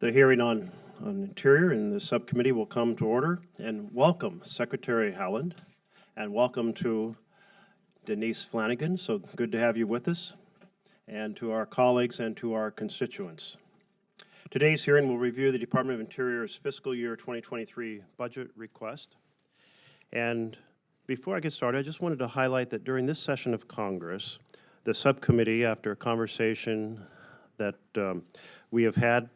The hearing on Interior in the subcommittee will come to order. And welcome, Secretary Haaland, and welcome to Denise Flanagan. So good to have you with us, and to our colleagues and to our constituents. Today's hearing will review the Department of Interior's fiscal year 2023 budget request. And before I get started, I just wanted to highlight that during this session of Congress, the subcommittee, after a conversation that we have had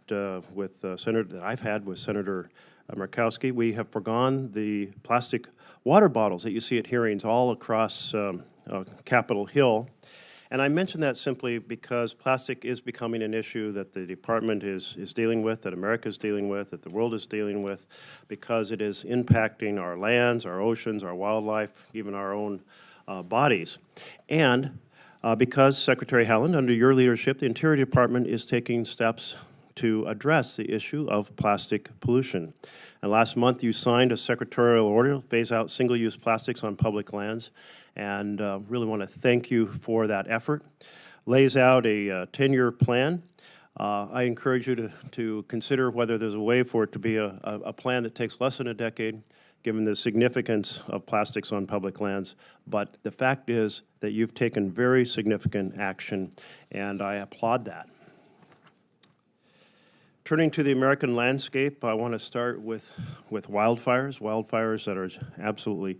with I've had with Senator Murkowski, we have forgone the plastic water bottles that you see at hearings all across Capitol Hill. And I mention that simply because plastic is becoming an issue that the department is dealing with, that America is dealing with, that the world is dealing with, because it is impacting our lands, our oceans, our wildlife, even our own bodies. And because, Secretary Haaland, under your leadership, the Interior Department is taking steps to address the issue of plastic pollution. And last month you signed a secretarial order to phase out single-use plastics on public lands, and really want to thank you for that effort. Lays out a 10-year plan. I encourage you to consider whether there's a way for it to be a plan that takes less than a decade, given the significance of plastics on public lands. But the fact is that you've taken very significant action, and I applaud that. Turning to the American landscape, I want to start with wildfires that are absolutely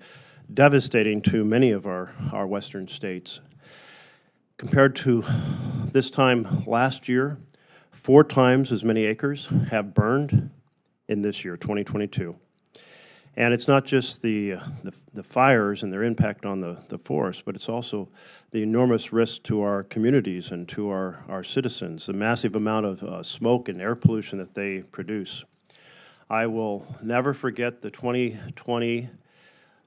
devastating to many of our western states. Compared to this time last year, 4 times as many acres have burned in this year, 2022. And it's not just the fires and their impact on the forest, but it's also the enormous risk to our communities and to our citizens, the massive amount of smoke and air pollution that they produce. I will never forget the 2020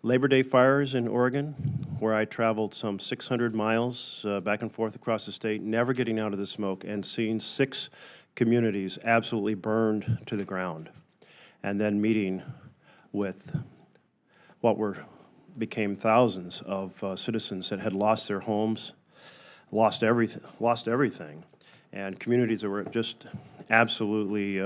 Labor Day fires in Oregon, where I traveled some 600 miles back and forth across the state, never getting out of the smoke, and seeing 6 communities absolutely burned to the ground, and then meeting with what became thousands of citizens that had lost their homes, lost everything, and communities that were just absolutely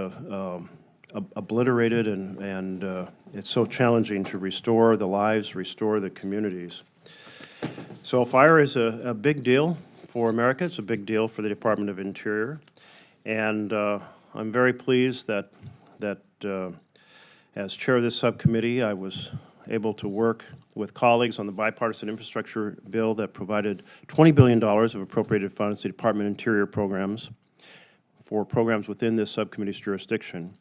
obliterated, and it's so challenging to restore the lives, restore the communities. So fire is a big deal for America. It's a big deal for the Department of Interior, and I'm very pleased that as chair of this subcommittee, I was able to work with colleagues on the bipartisan infrastructure bill that provided $20 billion of appropriated funds to Department of Interior programs for programs within this subcommittee's jurisdiction,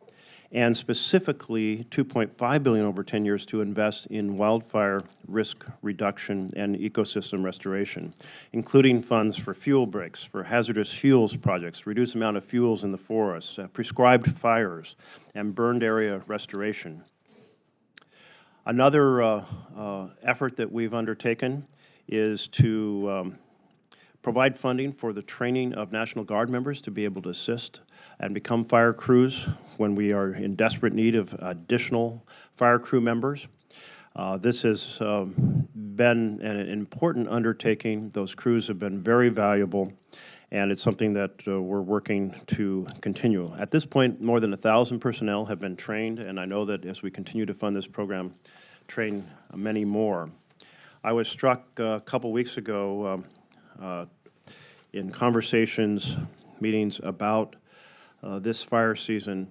and specifically $2.5 billion over 10 years to invest in wildfire risk reduction and ecosystem restoration, including funds for fuel breaks, for hazardous fuels projects, reduce the amount of fuels in the forest, prescribed fires, and burned area restoration. Another effort that we've undertaken is to provide funding for the training of National Guard members to be able to assist and become fire crews when we are in desperate need of additional fire crew members. This has been an important undertaking. Those crews have been very valuable, and it's something that we're working to continue. At this point, more than 1,000 personnel have been trained, and I know that as we continue to fund this program, train many more. I was struck a couple weeks ago in conversations, meetings about this fire season,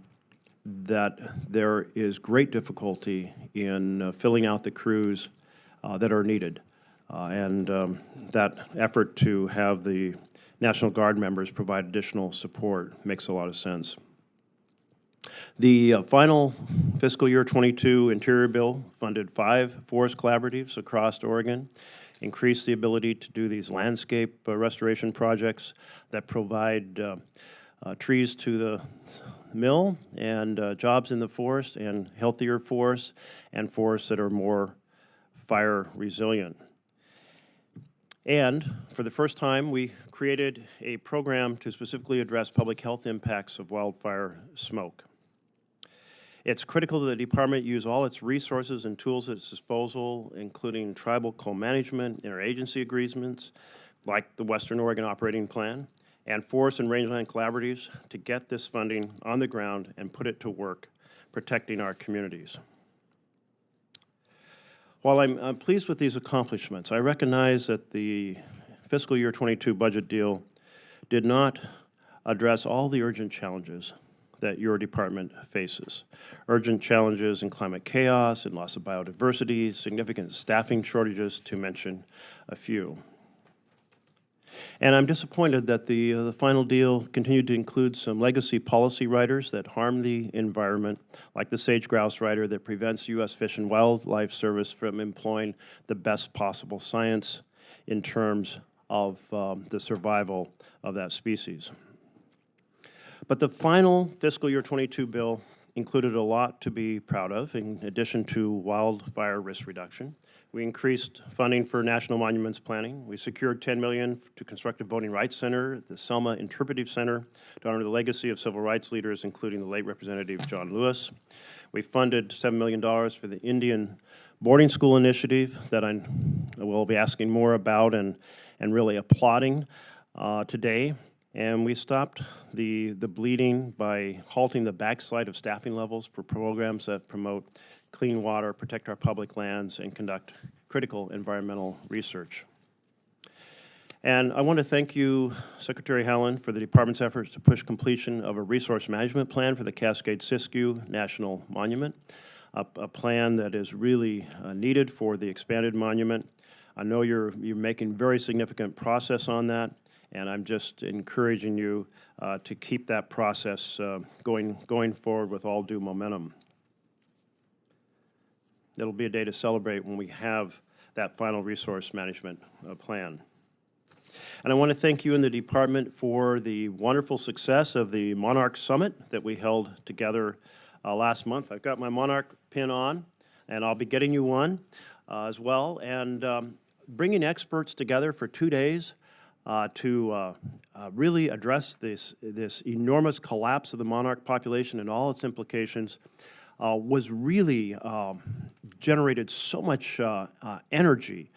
that there is great difficulty in filling out the crews that are needed. And that effort to have the National Guard members provide additional support makes a lot of sense. The final fiscal year 22 Interior bill funded 5 forest collaboratives across Oregon, increased the ability to do these landscape restoration projects that provide trees to the mill and jobs in the forest and healthier forests and forests that are more fire resilient. And for the first time, we created a program to specifically address public health impacts of wildfire smoke. It's critical that the department use all its resources and tools at its disposal, including tribal co-management, interagency agreements, like the Western Oregon Operating Plan, and forest and rangeland collaboratives to get this funding on the ground and put it to work protecting our communities. While I'm pleased with these accomplishments, I recognize that the fiscal year 22 budget deal did not address all the urgent challenges that your department faces. Urgent challenges in climate chaos and loss of biodiversity, significant staffing shortages, to mention a few. And I'm disappointed that the final deal continued to include some legacy policy riders that harm the environment, like the sage-grouse rider that prevents U.S. Fish and Wildlife Service from employing the best possible science in terms of the survival of that species. But the final fiscal year 22 bill included a lot to be proud of. In addition to wildfire risk reduction, we increased funding for national monuments planning. We secured $10 million to construct a voting rights center, the Selma Interpretive Center, to honor the legacy of civil rights leaders, including the late Representative John Lewis. We funded $7 million for the Indian boarding school initiative that I will be asking more about and really applauding today. And we stopped the bleeding by halting the backslide of staffing levels for programs that promote clean water, protect our public lands, and conduct critical environmental research. And I want to thank you, Secretary Haaland, for the Department's efforts to push completion of a resource management plan for the Cascade-Siskiyou National Monument, a plan that is really needed for the expanded monument. I know you're making very significant progress on that, and I'm just encouraging you to keep that process going forward with all due momentum. It'll be a day to celebrate when we have that final resource management plan. And I want to thank you and the department for the wonderful success of the Monarch Summit that we held together last month. I've got my Monarch pin on, and I'll be getting you one as well. And bringing experts together for 2 days to really address this enormous collapse of the monarch population and all its implications was really generated so much energy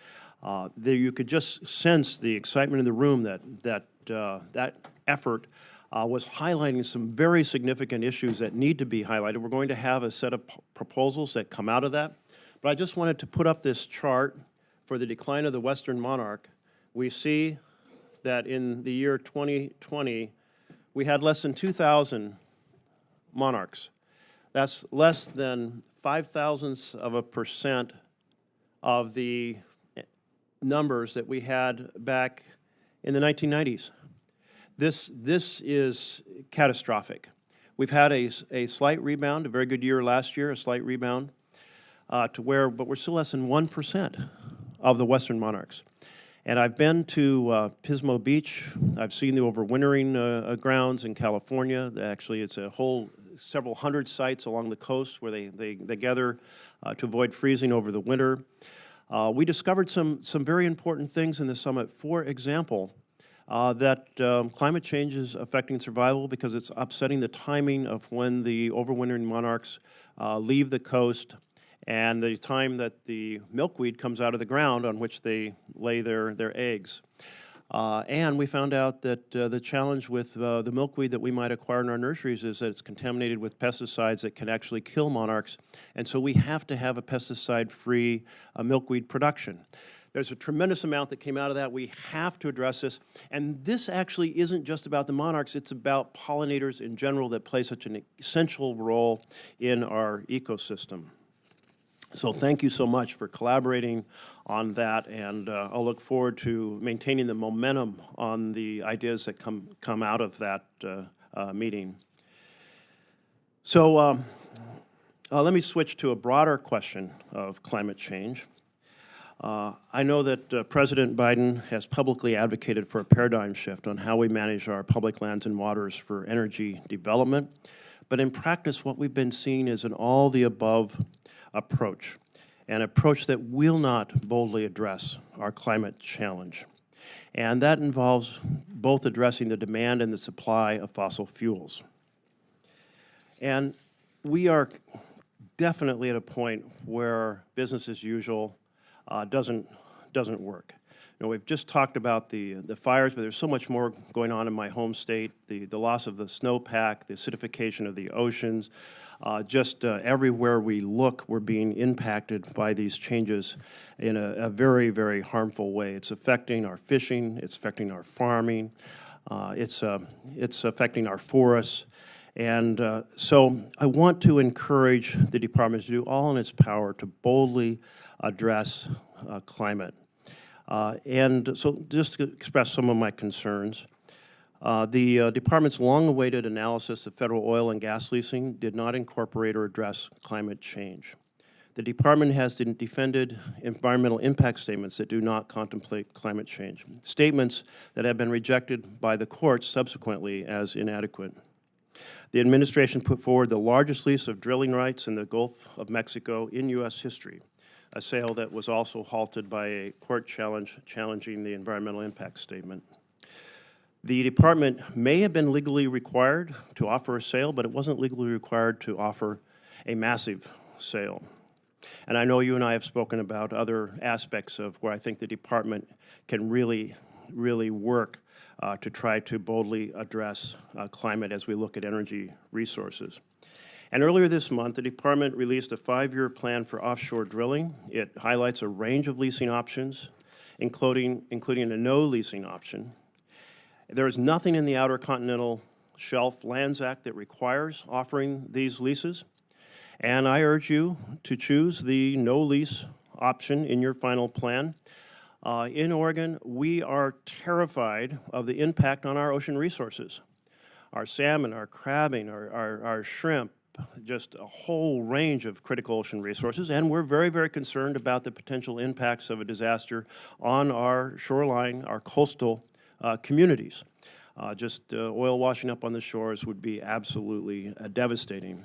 that you could just sense the excitement in the room that effort was highlighting some very significant issues that need to be highlighted. We're going to have a set of proposals that come out of that. But I just wanted to put up this chart for the decline of the western monarch. We see that in the year 2020, we had less than 2,000 monarchs. That's less than 0.005% of the numbers that we had back in the 1990s. This is catastrophic. We've had a slight rebound, a very good year last year, a slight rebound but we're still less than 1% of the western monarchs. And I've been to Pismo Beach. I've seen the overwintering grounds in California. Actually, it's a whole several hundred sites along the coast where they gather to avoid freezing over the winter. We discovered some very important things in the summit. For example, that climate change is affecting survival because it's upsetting the timing of when the overwintering monarchs leave the coast and the time that the milkweed comes out of the ground on which they lay their eggs. And we found out that the challenge with the milkweed that we might acquire in our nurseries is that it's contaminated with pesticides that can actually kill monarchs. And so we have to have a pesticide-free milkweed production. There's a tremendous amount that came out of that. We have to address this. And this actually isn't just about the monarchs. It's about pollinators in general that play such an essential role in our ecosystem. So thank you so much for collaborating on that, and I'll look forward to maintaining the momentum on the ideas that come out of that meeting. So let me switch to a broader question of climate change. I know that President Biden has publicly advocated for a paradigm shift on how we manage our public lands and waters for energy development, but in practice what we've been seeing is an all-the-above approach, an approach that will not boldly address our climate challenge. And that involves both addressing the demand and the supply of fossil fuels. And we are definitely at a point where business as usual doesn't work. we've just talked about the fires, but there's so much more going on in my home state, the loss of the snowpack, the acidification of the oceans. Everywhere we look, we're being impacted by these changes in a very, very harmful way. It's affecting our fishing, it's affecting our farming, it's affecting our forests. And so I want to encourage the department to do all in its power to boldly address climate. And so just to express some of my concerns, the department's long-awaited analysis of federal oil and gas leasing did not incorporate or address climate change. The department has defended environmental impact statements that do not contemplate climate change, statements that have been rejected by the courts subsequently as inadequate. The administration put forward the largest lease of drilling rights in the Gulf of Mexico in U.S. history, a sale that was also halted by a court challenging the environmental impact statement. The department may have been legally required to offer a sale, but it wasn't legally required to offer a massive sale. And I know you and I have spoken about other aspects of where I think the department can really work to try to boldly address climate as we look at energy resources. And earlier this month, the department released a 5-year plan for offshore drilling. It highlights a range of leasing options, including a no leasing option. There is nothing in the Outer Continental Shelf Lands Act that requires offering these leases. And I urge you to choose the no lease option in your final plan. In Oregon, we are terrified of the impact on our ocean resources. Our salmon, our crabbing, our shrimp, just a whole range of critical ocean resources, and we're very, very concerned about the potential impacts of a disaster on our shoreline, our coastal communities. Oil washing up on the shores would be absolutely devastating.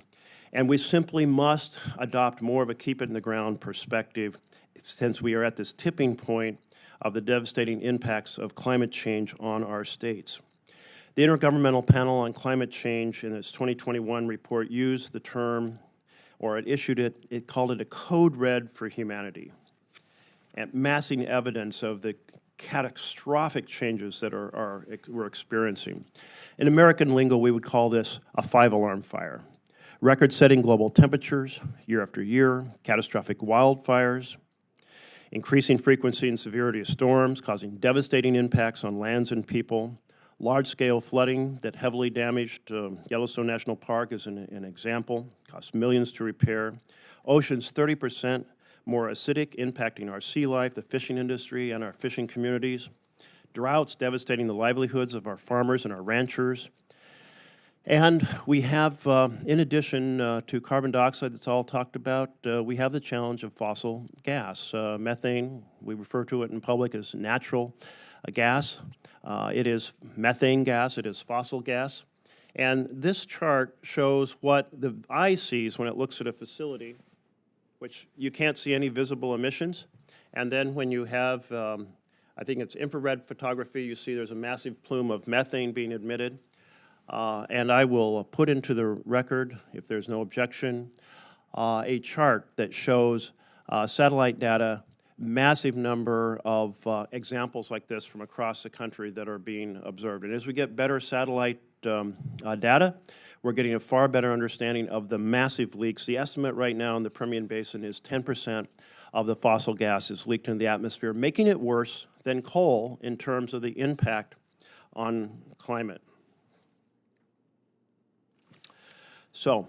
And we simply must adopt more of a keep-it-in-the-ground perspective since we are at this tipping point of the devastating impacts of climate change on our states. The Intergovernmental Panel on Climate Change in its 2021 report used the term, or it called it a code red for humanity, and massing evidence of the catastrophic changes that we're experiencing. In American lingo, we would call this a 5-alarm fire. Record-setting global temperatures year after year, catastrophic wildfires, increasing frequency and severity of storms causing devastating impacts on lands and people, large-scale flooding that heavily damaged Yellowstone National Park is an example, cost millions to repair. Oceans 30% more acidic, impacting our sea life, the fishing industry, and our fishing communities. Droughts devastating the livelihoods of our farmers and our ranchers. And we have, in addition to carbon dioxide that's all talked about, we have the challenge of fossil gas. Methane, we refer to it in public as natural gas. It is methane gas, it is fossil gas. And this chart shows what the eye sees when it looks at a facility, which you can't see any visible emissions. And then when you have, I think it's infrared photography, you see there's a massive plume of methane being emitted. And I will put into the record, if there's no objection, a chart that shows satellite data, massive number of examples like this from across the country that are being observed. And as we get better satellite data, we're getting a far better understanding of the massive leaks. The estimate right now in the Permian Basin is 10% of the fossil gas is leaked into the atmosphere, making it worse than coal in terms of the impact on climate. So,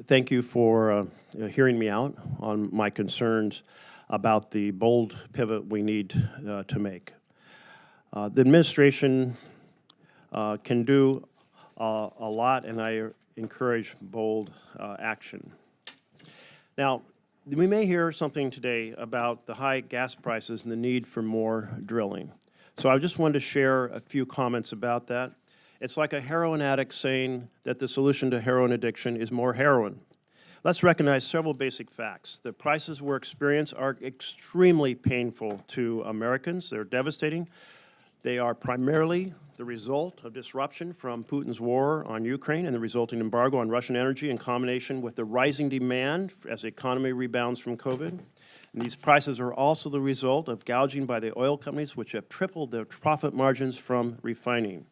thank you for hearing me out on my concerns about the bold pivot we need to make. The administration can do a lot, and I encourage bold action. Now, we may hear something today about the high gas prices and the need for more drilling. So I just wanted to share a few comments about that. It's like a heroin addict saying that the solution to heroin addiction is more heroin. Let's recognize several basic facts. The prices we're experiencing are extremely painful to Americans. They're devastating. They are primarily the result of disruption from Putin's war on Ukraine and the resulting embargo on Russian energy in combination with the rising demand as the economy rebounds from COVID. And these prices are also the result of gouging by the oil companies, which have tripled their profit margins from refining.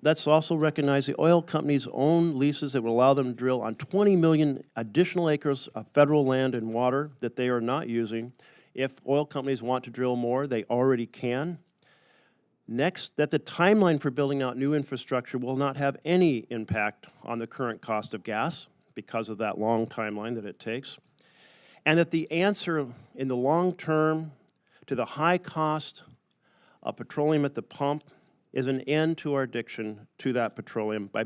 Let's also recognize the oil companies own leases that will allow them to drill on 20 million additional acres of federal land and water that they are not using. If oil companies want to drill more, they already can. Next, that the timeline for building out new infrastructure will not have any impact on the current cost of gas because of that long timeline that it takes. And that the answer in the long term to the high cost of petroleum at the pump is an end to our addiction to that petroleum by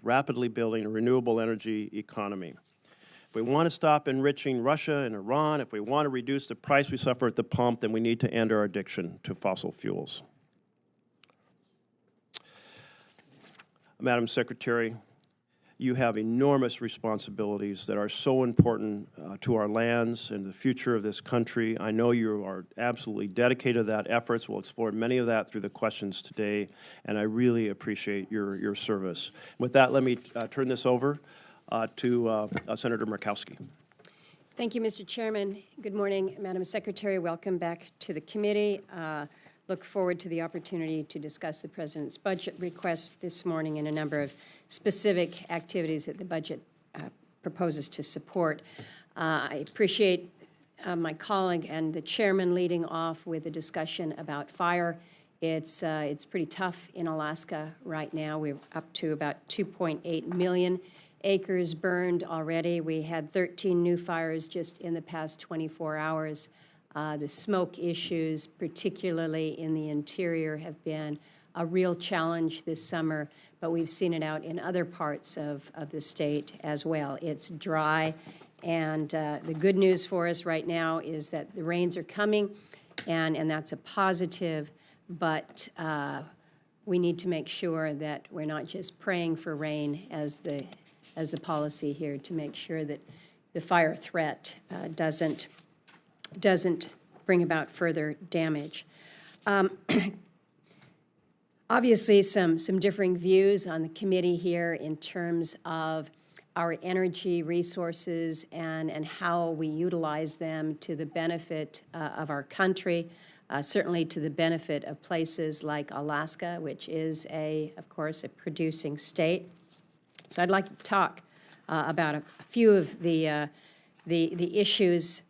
rapidly building a renewable energy economy. If we want to stop enriching Russia and Iran, if we want to reduce the price we suffer at the pump, then we need to end our addiction to fossil fuels. Madam Secretary, you have enormous responsibilities that are so important to our lands and the future of this country. I know you are absolutely dedicated to that efforts. We'll explore many of that through the questions today, and I really appreciate your service. With that, let me turn this over to Senator Murkowski. Thank you, Mr. Chairman. Good morning, Madam Secretary. Welcome back to the committee. Look forward to the opportunity to discuss the President's budget request this morning and a number of specific activities that the budget proposes to support. I appreciate my colleague and the chairman leading off with a discussion about fire. It's pretty tough in Alaska right now. We're up to about 2.8 million acres burned already. We had 13 new fires just in the past 24 hours. The smoke issues, particularly in the interior, have been a real challenge this summer, but we've seen it out in other parts of the state as well. It's dry, and the good news for us right now is that the rains are coming, and that's a positive, but we need to make sure that we're not just praying for rain as the policy here, to make sure that the fire threat doesn't bring about further damage. Obviously, some differing views on the committee here in terms of our energy resources and how we utilize them to the benefit of our country, certainly to the benefit of places like Alaska, which is, of course, a producing state. So I'd like to talk about a few of the issues.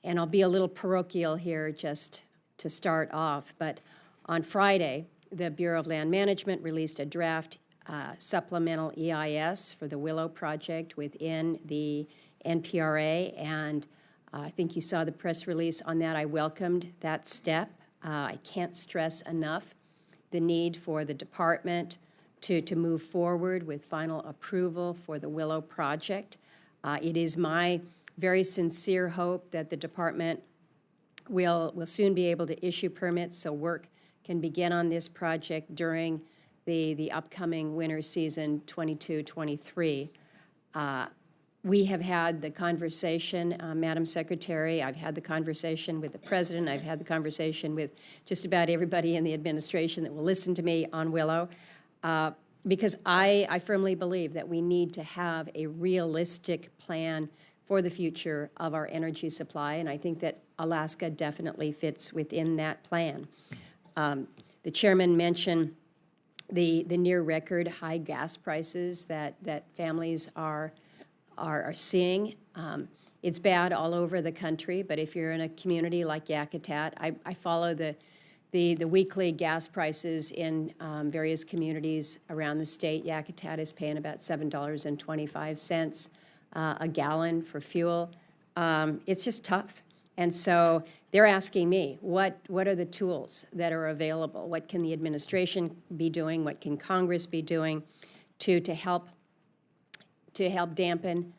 And I'll be a little parochial here just to start off, but on Friday, the Bureau of Land Management released a draft supplemental EIS for the Willow project within the NPRA, and I think you saw the press release on that. I welcomed that step. I can't stress enough the need for the department to move forward with final approval for the Willow project. It is my very sincere hope that the department will soon be able to issue permits so work can begin on this project during the upcoming winter season 22-23. We have had the conversation, Madam Secretary. I've had the conversation with the President. I've had the conversation with just about everybody in the administration that will listen to me on Willow, because I firmly believe that we need to have a realistic plan for the future of our energy supply, and I think that Alaska definitely fits within that plan. The chairman mentioned the near-record high gas prices that families are seeing. It's bad all over the country, but if you're in a community like Yakutat, I follow the weekly gas prices in various communities around the state. Yakutat is paying about $7.25 a gallon for fuel. It's just tough. And so they're asking me, what are the tools that are available? What can the administration be doing? What can Congress be doing to help dampen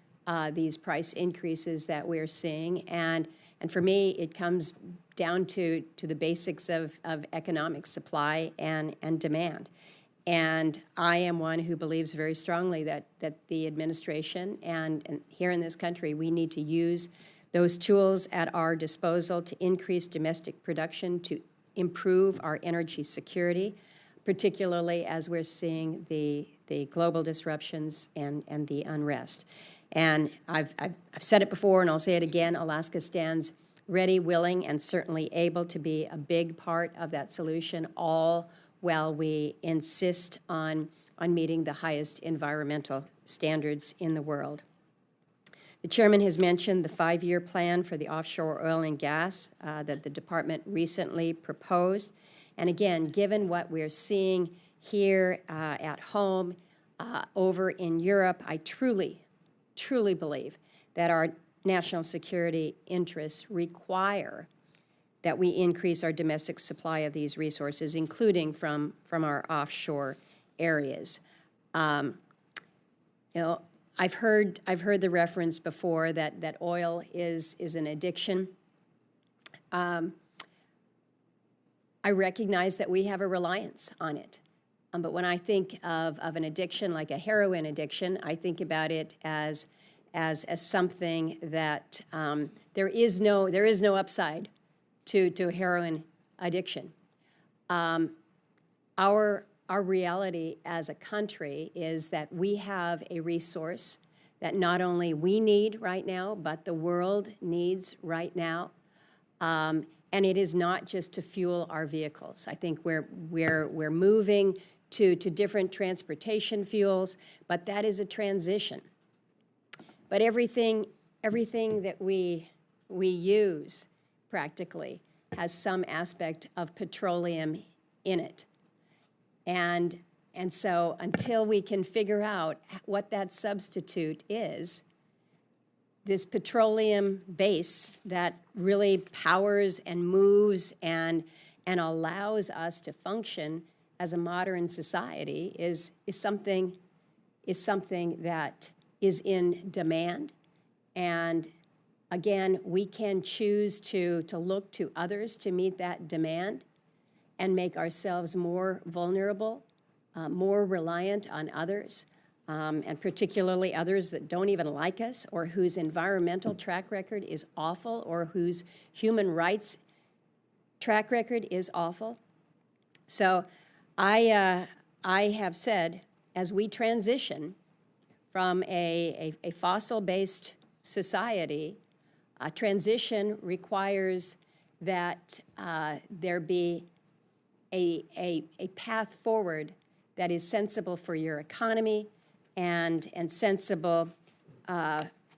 these price increases that we're seeing? And for me, it comes down to the basics of economic supply and demand. And I am one who believes very strongly that the administration and here in this country, we need to use those tools at our disposal to increase domestic production, to improve our energy security, particularly as we're seeing the global disruptions and the unrest. And I've said it before, and I'll say it again, Alaska stands ready, willing, and certainly able to be a big part of that solution, all while we insist on meeting the highest environmental standards in the world. The chairman has mentioned the 5-year plan for the offshore oil and gas that the department recently proposed. And again, given what we're seeing here at home, over in Europe, I truly believe that our national security interests require that we increase our domestic supply of these resources, including from our offshore areas. You know, I've heard the reference before that oil is an addiction. I recognize that we have a reliance on it. But when I think of an addiction like a heroin addiction, I think about it as something that there is no upside to heroin addiction. Our reality as a country is that we have a resource that not only we need right now, but the world needs right now. And it is not just to fuel our vehicles. I think we're moving to different transportation fuels, but that is a transition. But everything that we use practically has some aspect of petroleum in it. And so until we can figure out what that substitute is, this petroleum base that really powers and moves and allows us to function as a modern society is something that is in demand. And again, we can choose to look to others to meet that demand and make ourselves more vulnerable, more reliant on others, and particularly others that don't even like us or whose environmental track record is awful or whose human rights track record is awful. So I have said, as we transition from a fossil-based society, a transition requires that there be a path forward that is sensible for your economy and sensible,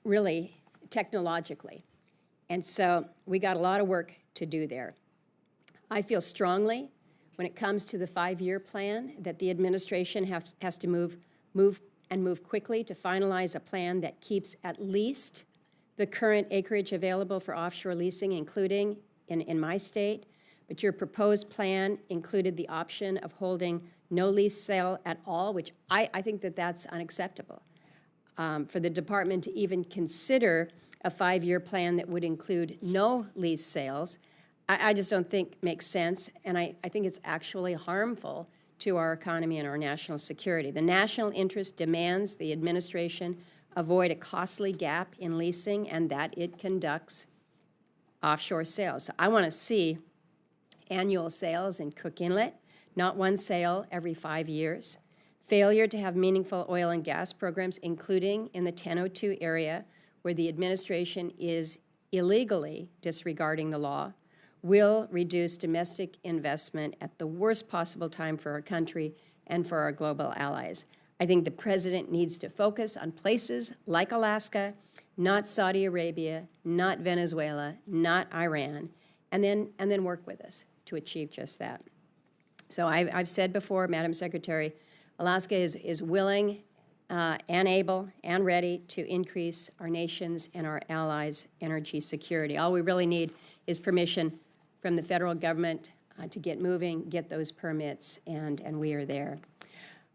really, technologically. And so we got a lot of work to do there. I feel strongly when it comes to the 5-year plan that the administration has to move quickly to finalize a plan that keeps at least the current acreage available for offshore leasing, including in my state. But your proposed plan included the option of holding no lease sale at all, which I think that's unacceptable. For the department to even consider a 5-year plan that would include no lease sales, I just don't think makes sense, and I think it's actually harmful to our economy and our national security. The national interest demands the administration avoid a costly gap in leasing and that it conducts offshore sales. So I want to see annual sales in Cook Inlet, not one sale every 5 years. Failure to have meaningful oil and gas programs, including in the 1002 area where the administration is illegally disregarding the law, will reduce domestic investment at the worst possible time for our country and for our global allies. I think the president needs to focus on places like Alaska, not Saudi Arabia, not Venezuela, not Iran, and then work with us to achieve just that. So I've said before, Madam Secretary, Alaska is willing and able and ready to increase our nation's and our allies' energy security. All we really need is permission from the federal government to get moving, get those permits, and we are there.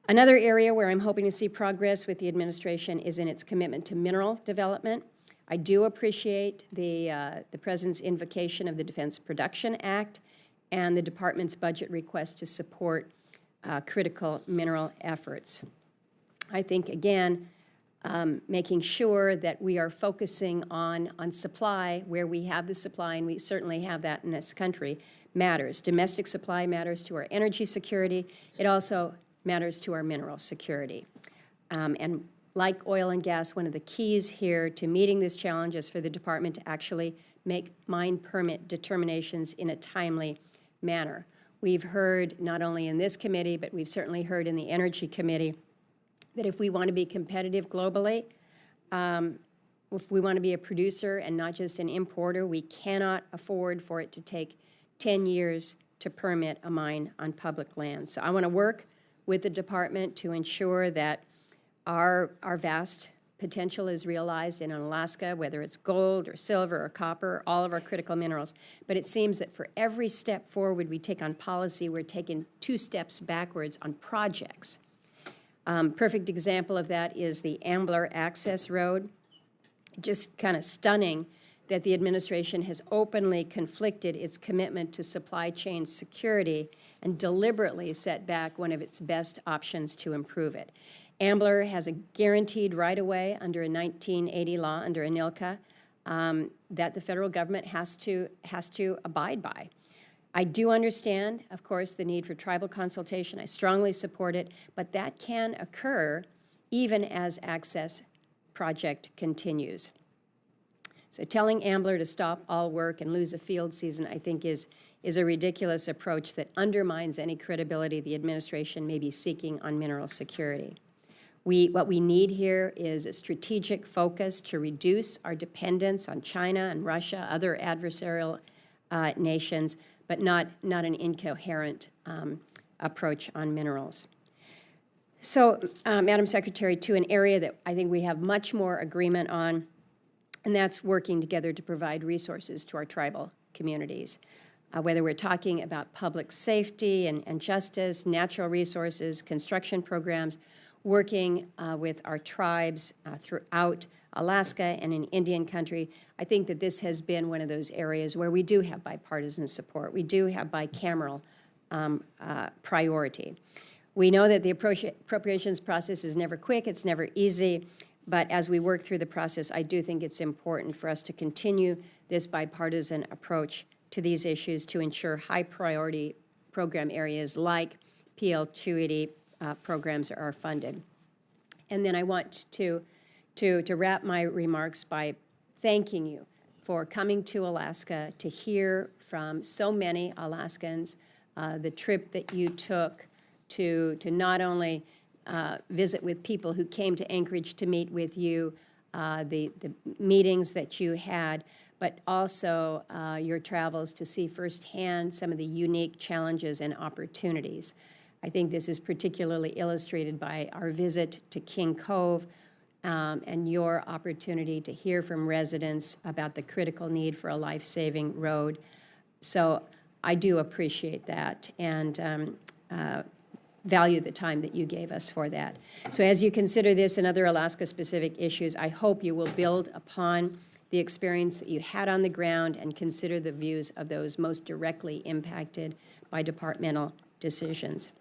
Another area where I'm hoping to see progress with the administration is in its commitment to mineral development. I do appreciate the President's invocation of the Defense Production Act and the Department's budget request to support critical mineral efforts. I think, again, making sure that we are focusing on supply where we have the supply, and we certainly have that in this country, matters. Domestic supply matters to our energy security. It also matters to our mineral security. And like oil and gas, one of the keys here to meeting this challenge is for the department to actually make mine permit determinations in a timely manner. We've heard, not only in this committee, but we've certainly heard in the Energy Committee, that if we want to be competitive globally, if we want to be a producer and not just an importer, we cannot afford for it to take 10 years to permit a mine on public land. So I want to work with the department to ensure that our vast potential is realized in Alaska, whether it's gold or silver or copper, all of our critical minerals. But it seems that for every step forward we take on policy, we're taking 2 steps backwards on projects. Perfect example of that is the Ambler Access Road. Just kind of stunning that the administration has openly conflicted its commitment to supply chain security and deliberately set back one of its best options to improve it. Ambler has a guaranteed right-of-way under a 1980 law, under ANILCA, that the federal government has to abide by. I do understand, of course, the need for tribal consultation. I strongly support it, but that can occur even as access project continues. So telling Ambler to stop all work and lose a field season, I think, is a ridiculous approach that undermines any credibility the administration may be seeking on mineral security. What we need here is a strategic focus to reduce our dependence on China and Russia, other adversarial nations, but not an incoherent approach on minerals. So, Madam Secretary, to an area that I think we have much more agreement on, and that's working together to provide resources to our tribal communities. Whether we're talking about public safety and justice, natural resources, construction programs, working with our tribes throughout Alaska and in Indian country, I think that this has been one of those areas where we do have bipartisan support. We do have bicameral priority. We know that the appropriations process is never quick, it's never easy, but as we work through the process, I do think it's important for us to continue this bipartisan approach to these issues to ensure high priority program areas like PL 280 programs are funded. And then I want to wrap my remarks by thanking you for coming to Alaska to hear from so many Alaskans, the trip that you took to not only visit with people who came to Anchorage to meet with you, the meetings that you had, but also your travels to see firsthand some of the unique challenges and opportunities. I think this is particularly illustrated by our visit to King Cove and your opportunity to hear from residents about the critical need for a life-saving road. So I do appreciate that and value the time that you gave us for that. So as you consider this and other Alaska-specific issues, I hope you will build upon the experience that you had on the ground and consider the views of those most directly impacted by departmental decisions.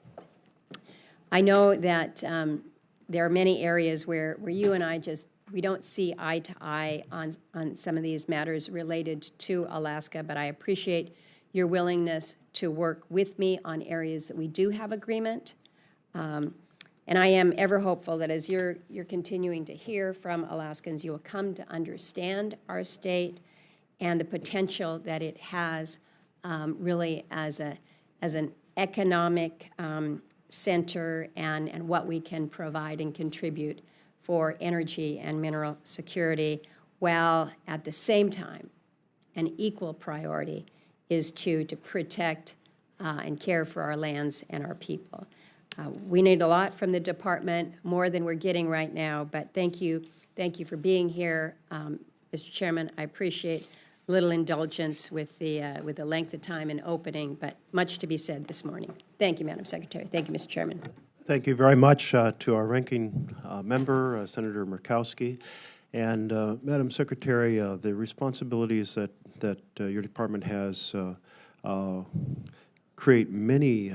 I know that there are many areas where you and I we don't see eye to eye on some of these matters related to Alaska, but I appreciate your willingness to work with me on areas that we do have agreement. And I am ever hopeful that as you're continuing to hear from Alaskans, you will come to understand our state and the potential that it has really as an economic center and what we can provide and contribute for energy and mineral security, while at the same time an equal priority is to protect and care for our lands and our people. We need a lot from the department, more than we're getting right now, but thank you for being here. Mr. Chairman, I appreciate a little indulgence with the length of time in opening, but much to be said this morning. Thank you, Madam Secretary. Thank you, Mr. Chairman. Thank you very much to our ranking member, Senator Murkowski. And Madam Secretary, the responsibilities that your department has create many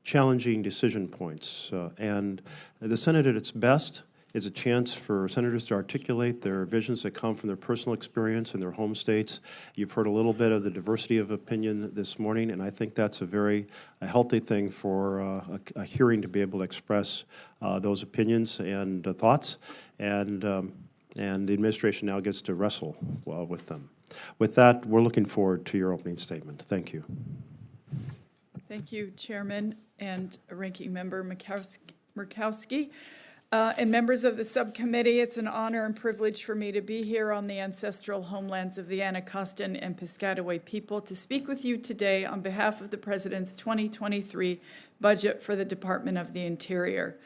challenging decision points. And the Senate at its best is a chance for senators to articulate their visions that come from their personal experience in their home states. You've heard a little bit of the diversity of opinion this morning, and I think that's a healthy thing for a hearing to be able to express those opinions and thoughts, and the administration now gets to wrestle with them. With that, we're looking forward to your opening statement. Thank you. Thank you, Chairman and Ranking Member Murkowski. And members of the subcommittee, it's an honor and privilege for me to be here on the ancestral homelands of the Anacostan and Piscataway people to speak with you today on behalf of the President's 2023 budget for the Department of the Interior.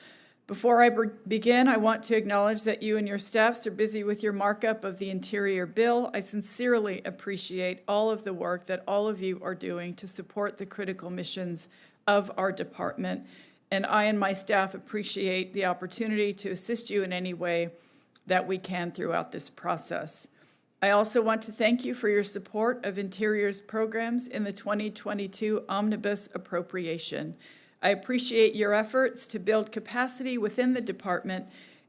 Before I begin, I want to acknowledge that you and your staffs are busy with your markup of the Interior bill. I sincerely appreciate all of the work that all of you are doing to support the critical missions of our department. And I and my staff appreciate the opportunity to assist you in any way that we can throughout this process. I also want to thank you for your support of Interior's programs in the 2022 Omnibus Appropriation. I appreciate your efforts to build capacity within the department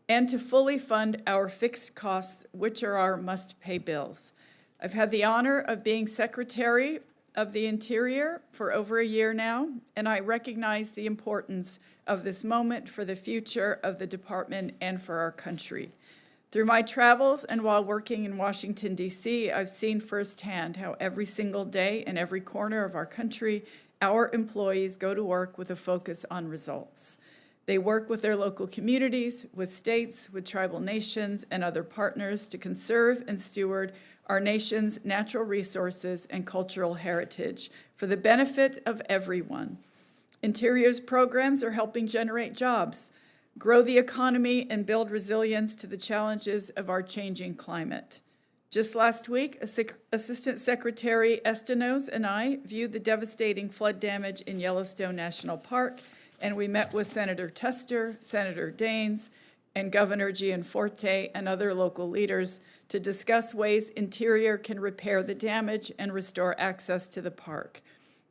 and to fully fund our fixed costs, which are our must-pay bills. I've had the honor of being Secretary of the Interior for over a year now, and I recognize the importance of this moment for the future of the department and for our country. Through my travels and while working in Washington, D.C., I've seen firsthand how every single day in every corner of our country, our employees go to work with a focus on results. They work with their local communities, with states, with tribal nations, and other partners to conserve and steward our nation's natural resources and cultural heritage for the benefit of everyone. Interior's programs are helping generate jobs, grow the economy, and build resilience to the challenges of our changing climate. Just last week, Assistant Secretary Estenos and I viewed the devastating flood damage in Yellowstone National Park, and we met with Senator Tester, Senator Daines, and Governor Gianforte and other local leaders to discuss ways Interior can repair the damage and restore access to the park.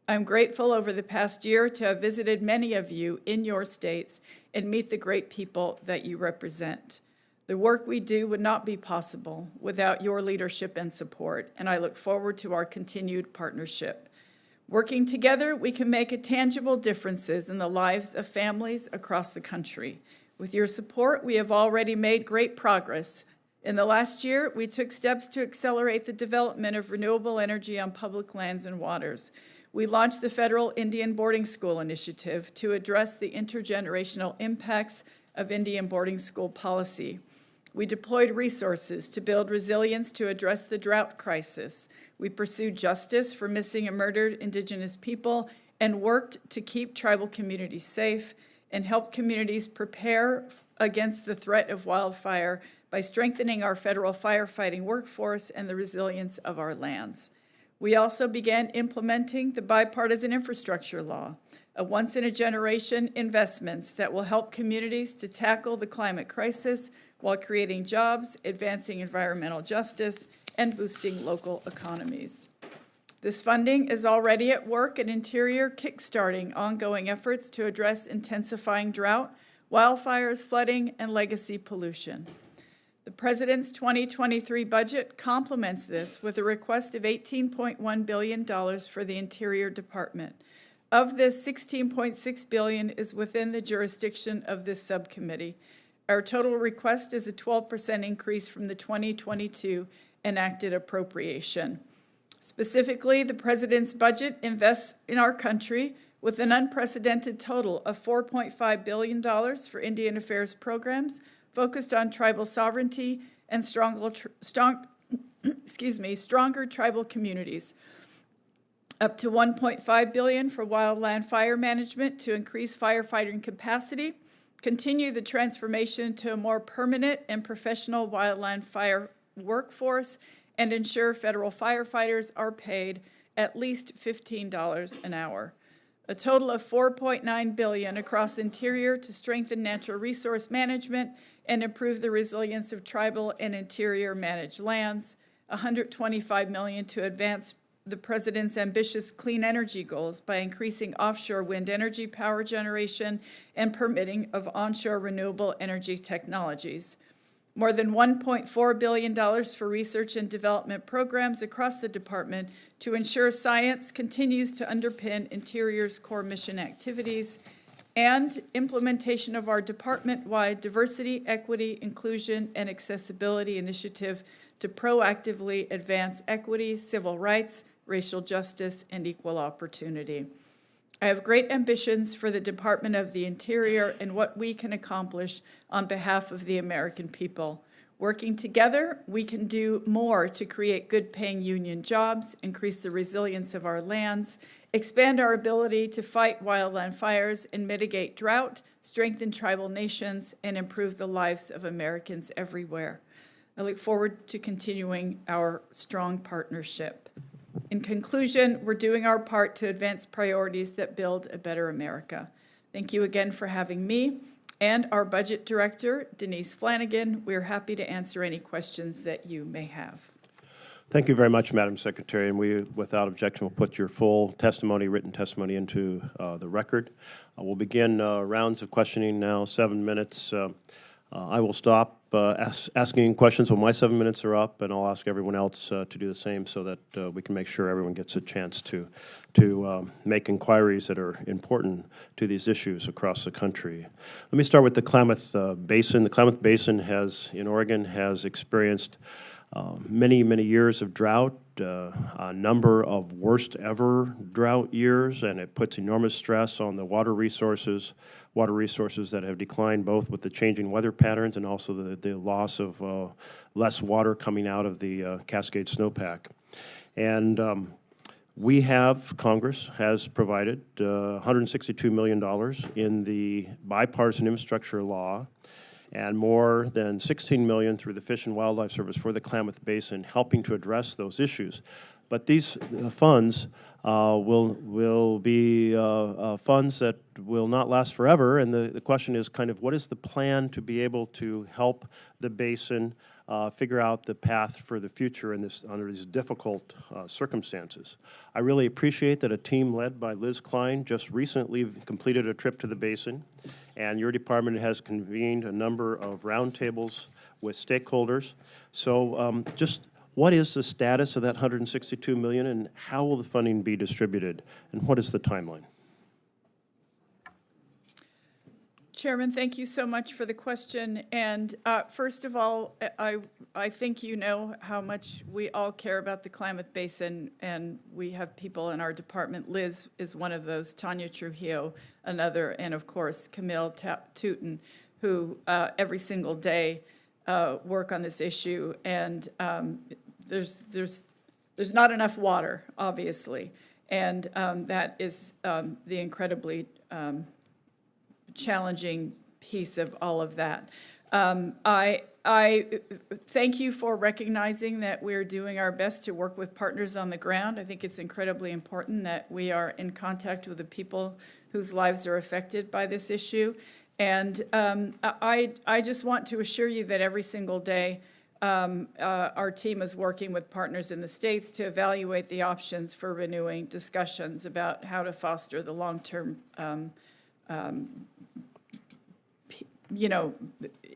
I'm grateful over the past year to have visited many of you in your states and meet the great people that you represent. The work we do would not be possible without your leadership and support, and I look forward to our continued partnership. Working together, we can make tangible differences in the lives of families across the country. With your support, we have already made great progress. In the last year, we took steps to accelerate the development of renewable energy on public lands and waters. We launched the Federal Indian Boarding School Initiative to address the intergenerational impacts of Indian boarding school policy. We deployed resources to build resilience to address the drought crisis. We pursued justice for missing and murdered Indigenous people and worked to keep tribal communities safe and help communities prepare against the threat of wildfire by strengthening our federal firefighting workforce and the resilience of our lands. We also began implementing the Bipartisan Infrastructure Law, a once-in-a-generation investments that will help communities to tackle the climate crisis while creating jobs, advancing environmental justice, and boosting local economies. This funding is already at work at Interior, kickstarting ongoing efforts to address intensifying drought, wildfires, flooding, and legacy pollution. The President's 2023 budget complements this with a request of $18.1 billion for the Interior Department. Of this, $16.6 billion is within the jurisdiction of this subcommittee. Our total request is a 12% increase from the 2022 enacted appropriation. Specifically, the President's budget invests in our country with an unprecedented total of $4.5 billion for Indian Affairs programs focused on tribal sovereignty and stronger tribal communities. Up to $1.5 billion for wildland fire management to increase firefighting capacity, continue the transformation to a more permanent and professional wildland fire workforce, and ensure federal firefighters are paid at least $15 an hour. A total of $4.9 billion across Interior to strengthen natural resource management and improve the resilience of tribal and Interior managed lands, $125 million to advance the President's ambitious clean energy goals by increasing offshore wind energy power generation and permitting of onshore renewable energy technologies. More than $1.4 billion for research and development programs across the department to ensure science continues to underpin Interior's core mission activities, and implementation of our department-wide diversity, equity, inclusion, and accessibility initiative to proactively advance equity, civil rights, racial justice, and equal opportunity. I have great ambitions for the Department of the Interior and what we can accomplish on behalf of the American people. Working together, we can do more to create good-paying union jobs, increase the resilience of our lands, expand our ability to fight wildland fires and mitigate drought, strengthen tribal nations, and improve the lives of Americans everywhere. I look forward to continuing our strong partnership. In conclusion, we're doing our part to advance priorities that build a better America. Thank you again for having me and our Budget Director, Denise Flanagan. We're happy to answer any questions that you may have. Thank you very much, Madam Secretary, and we, without objection, will put your full testimony, written testimony, into the record. We'll begin rounds of questioning now, 7 minutes. I will stop asking questions when my 7 minutes are up, and I'll ask everyone else to do the same so that we can make sure everyone gets a chance to make inquiries that are important to these issues across the country. Let me start with the Klamath Basin. The Klamath Basin in Oregon has experienced many, many years of drought, a number of worst ever drought years, and it puts enormous stress on the water resources that have declined both with the changing weather patterns and also the loss of less water coming out of the Cascade snowpack. And Congress has provided $162 million in the bipartisan infrastructure law and more than $16 million through the Fish and Wildlife Service for the Klamath Basin, helping to address those issues. But these funds will be funds that will not last forever, and the question is kind of what is the plan to be able to help the basin figure out the path for the future under these difficult circumstances. I really appreciate that a team led by Liz Klein just recently completed a trip to the basin, and your department has convened a number of roundtables with stakeholders. So just what is the status of that $162 million, and how will the funding be distributed, and what is the timeline? Chairman, thank you so much for the question. And first of all, I think you know how much we all care about the Klamath Basin, and we have people in our department. Liz is one of those, Tanya Trujillo, another, and of course, Camille Tootin, who every single day work on this issue. And there's not enough water, obviously, and that is the incredibly challenging piece of all of that. I thank you for recognizing that we're doing our best to work with partners on the ground. I think it's incredibly important that we are in contact with the people whose lives are affected by this issue. And I just want to assure you that every single day our team is working with partners in the states to evaluate the options for renewing discussions about how to foster the long-term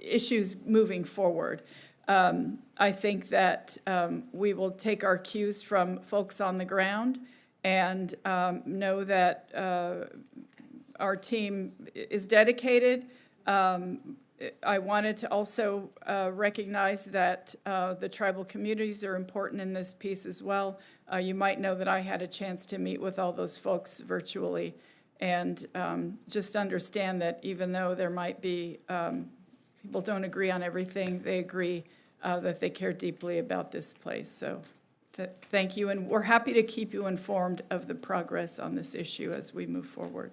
issues moving forward. I think that we will take our cues from folks on the ground and know that our team is dedicated. I wanted to also recognize that the tribal communities are important in this piece as well. You might know that I had a chance to meet with all those folks virtually, and just understand that even though there might be, people don't agree on everything, they agree that they care deeply about this place. So thank you, and we're happy to keep you informed of the progress on this issue as we move forward.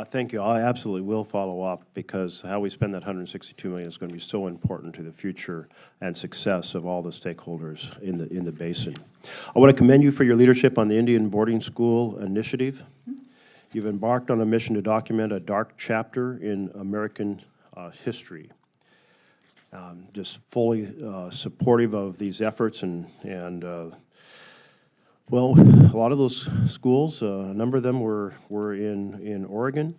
Thank you. I absolutely will follow up, because how we spend that $162 million is going to be so important to the future and success of all the stakeholders in the basin. I want to commend you for your leadership on the Indian Boarding School Initiative. You've embarked on a mission to document a dark chapter in American history. Just fully supportive of these efforts, and Well, a lot of those schools, a number of them were in Oregon,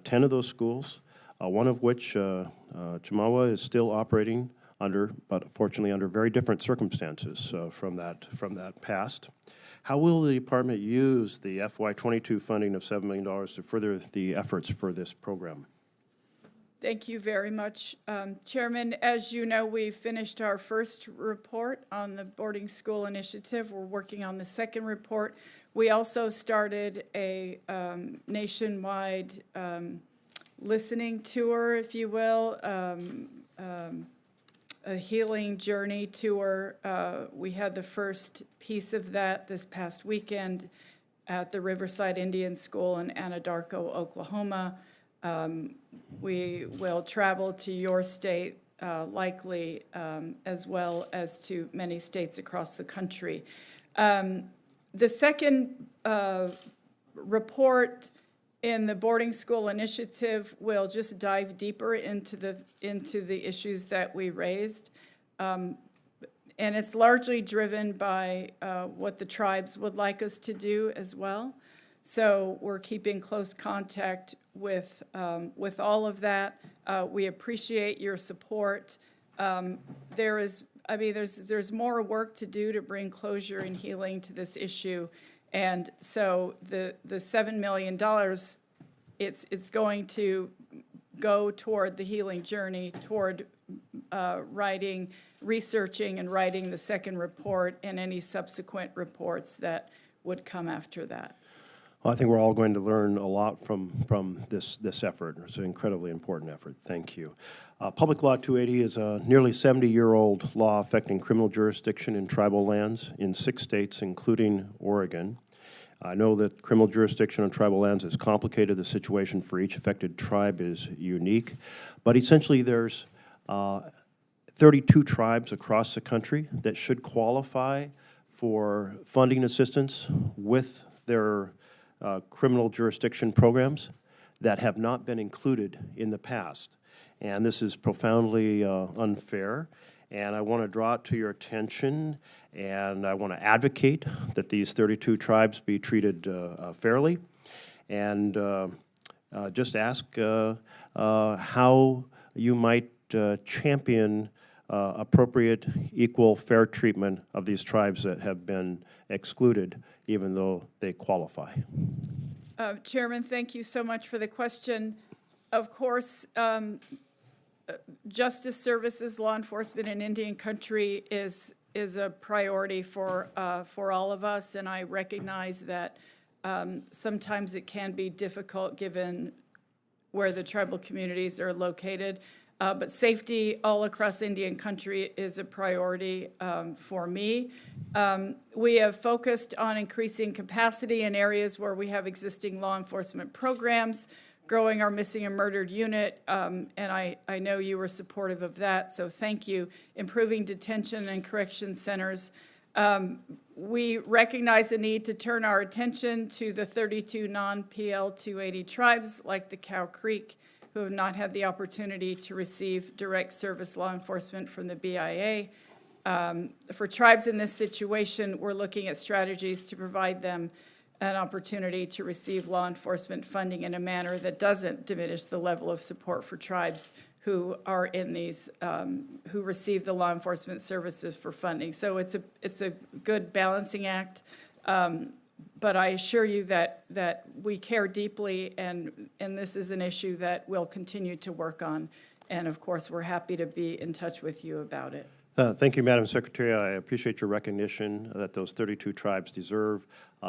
10 of those schools, one of which, Chimawa, is still operating under, but fortunately under very different circumstances from that past. How will the department use the FY22 funding of $7 million to further the efforts for this program? Thank you very much, Chairman. As you know, we finished our first report on the boarding school initiative. We're working on the second report. We also started a nationwide listening tour, if you will, a healing journey tour. We had the first piece of that this past weekend at the Riverside Indian School in Anadarko, Oklahoma. We will travel to your state, likely, as well as to many states across the country. The second report in the boarding school initiative will just dive deeper into the issues that we raised. And it's largely driven by what the tribes would like us to do as well. So we're keeping close contact with all of that. We appreciate your support. There's more work to do to bring closure and healing to this issue. And so the $7 million, it's going to go toward the healing journey, toward researching and writing the second report and any subsequent reports that would come after that. Well, I think we're all going to learn a lot from this effort. It's an incredibly important effort. Thank you. Public Law 280 is a nearly 70-year-old law affecting criminal jurisdiction in tribal lands in 6 states, including Oregon. I know that criminal jurisdiction on tribal lands is complicated. The situation for each affected tribe is unique. But essentially, there's 32 tribes across the country that should qualify for funding assistance with their criminal jurisdiction programs that have not been included in the past. And this is profoundly unfair. And I want to draw it to your attention, and I want to advocate that these 32 tribes be treated fairly. And just ask how you might champion appropriate, equal, fair treatment of these tribes that have been excluded, even though they qualify. Chairman, thank you so much for the question. Of course, justice services, law enforcement in Indian country is a priority for all of us, and I recognize that sometimes it can be difficult given where the tribal communities are located. But safety all across Indian country is a priority for me. We have focused on increasing capacity in areas where we have existing law enforcement programs, growing our missing and murdered unit, and I know you were supportive of that, so thank you. Improving detention and correction centers. We recognize the need to turn our attention to the 32 non-PL 280 tribes like the Cow Creek, who have not had the opportunity to receive direct service law enforcement from the BIA. For tribes in this situation, we're looking at strategies to provide them an opportunity to receive law enforcement funding in a manner that doesn't diminish the level of support for tribes who are in these, who receive the law enforcement services for funding. So it's a good balancing act. But I assure you that we care deeply, and this is an issue that we'll continue to work on. And of course, we're happy to be in touch with you about it. Thank you, Madam Secretary. I appreciate your recognition that those 32 tribes deserve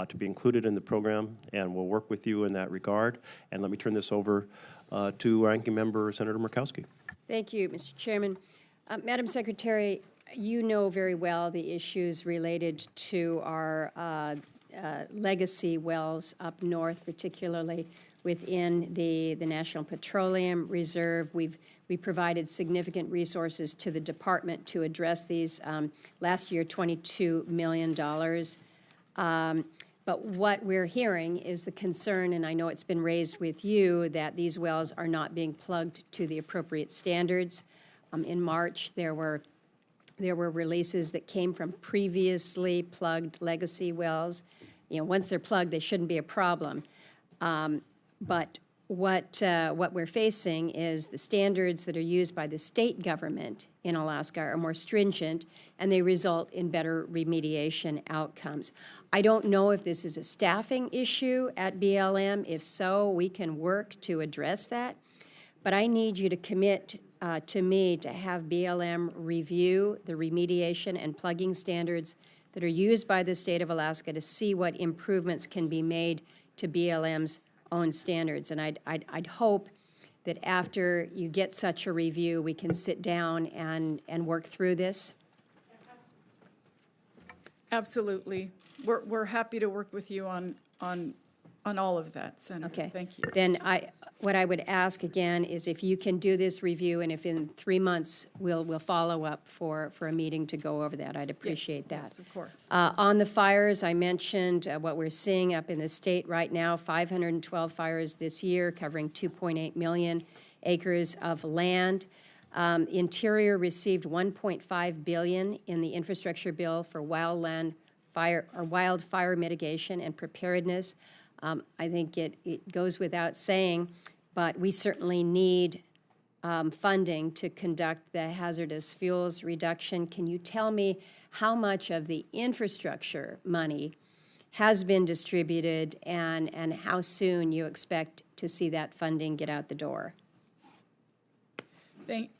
to be included in the program, and we'll work with you in that regard. And let me turn this over to Ranking Member Senator Murkowski. Thank you, Mr. Chairman. Madam Secretary, you know very well the issues related to our legacy wells up north, particularly within the National Petroleum Reserve. We provided significant resources to the department to address these. Last year, $22 million. But what we're hearing is the concern, and I know it's been raised with you, that these wells are not being plugged to the appropriate standards. In March, there were There were releases that came from previously plugged legacy wells. Once they're plugged, they shouldn't be a problem. But what we're facing is the standards that are used by the state government in Alaska are more stringent, and they result in better remediation outcomes. I don't know if this is a staffing issue at BLM. If so, we can work to address that. But I need you to commit to me to have BLM review the remediation and plugging standards that are used by the state of Alaska to see what improvements can be made to BLM's own standards. And I'd hope that after you get such a review, we can sit down and work through this. Absolutely. We're happy to work with you on all of that, Senator. Okay. Thank you. Then what I would ask again is if you can do this review, and if in 3 months we'll follow up for a meeting to go over that, I'd appreciate that. Yes, of course. On the fires, I mentioned what we're seeing up in the state right now, 512 fires this year, covering 2.8 million acres of land. Interior received $1.5 billion in the infrastructure bill for wildland fire or wildfire mitigation and preparedness. I think it goes without saying, but we certainly need funding to conduct the hazardous fuels reduction. Can you tell me how much of the infrastructure money has been distributed and how soon you expect to see that funding get out the door?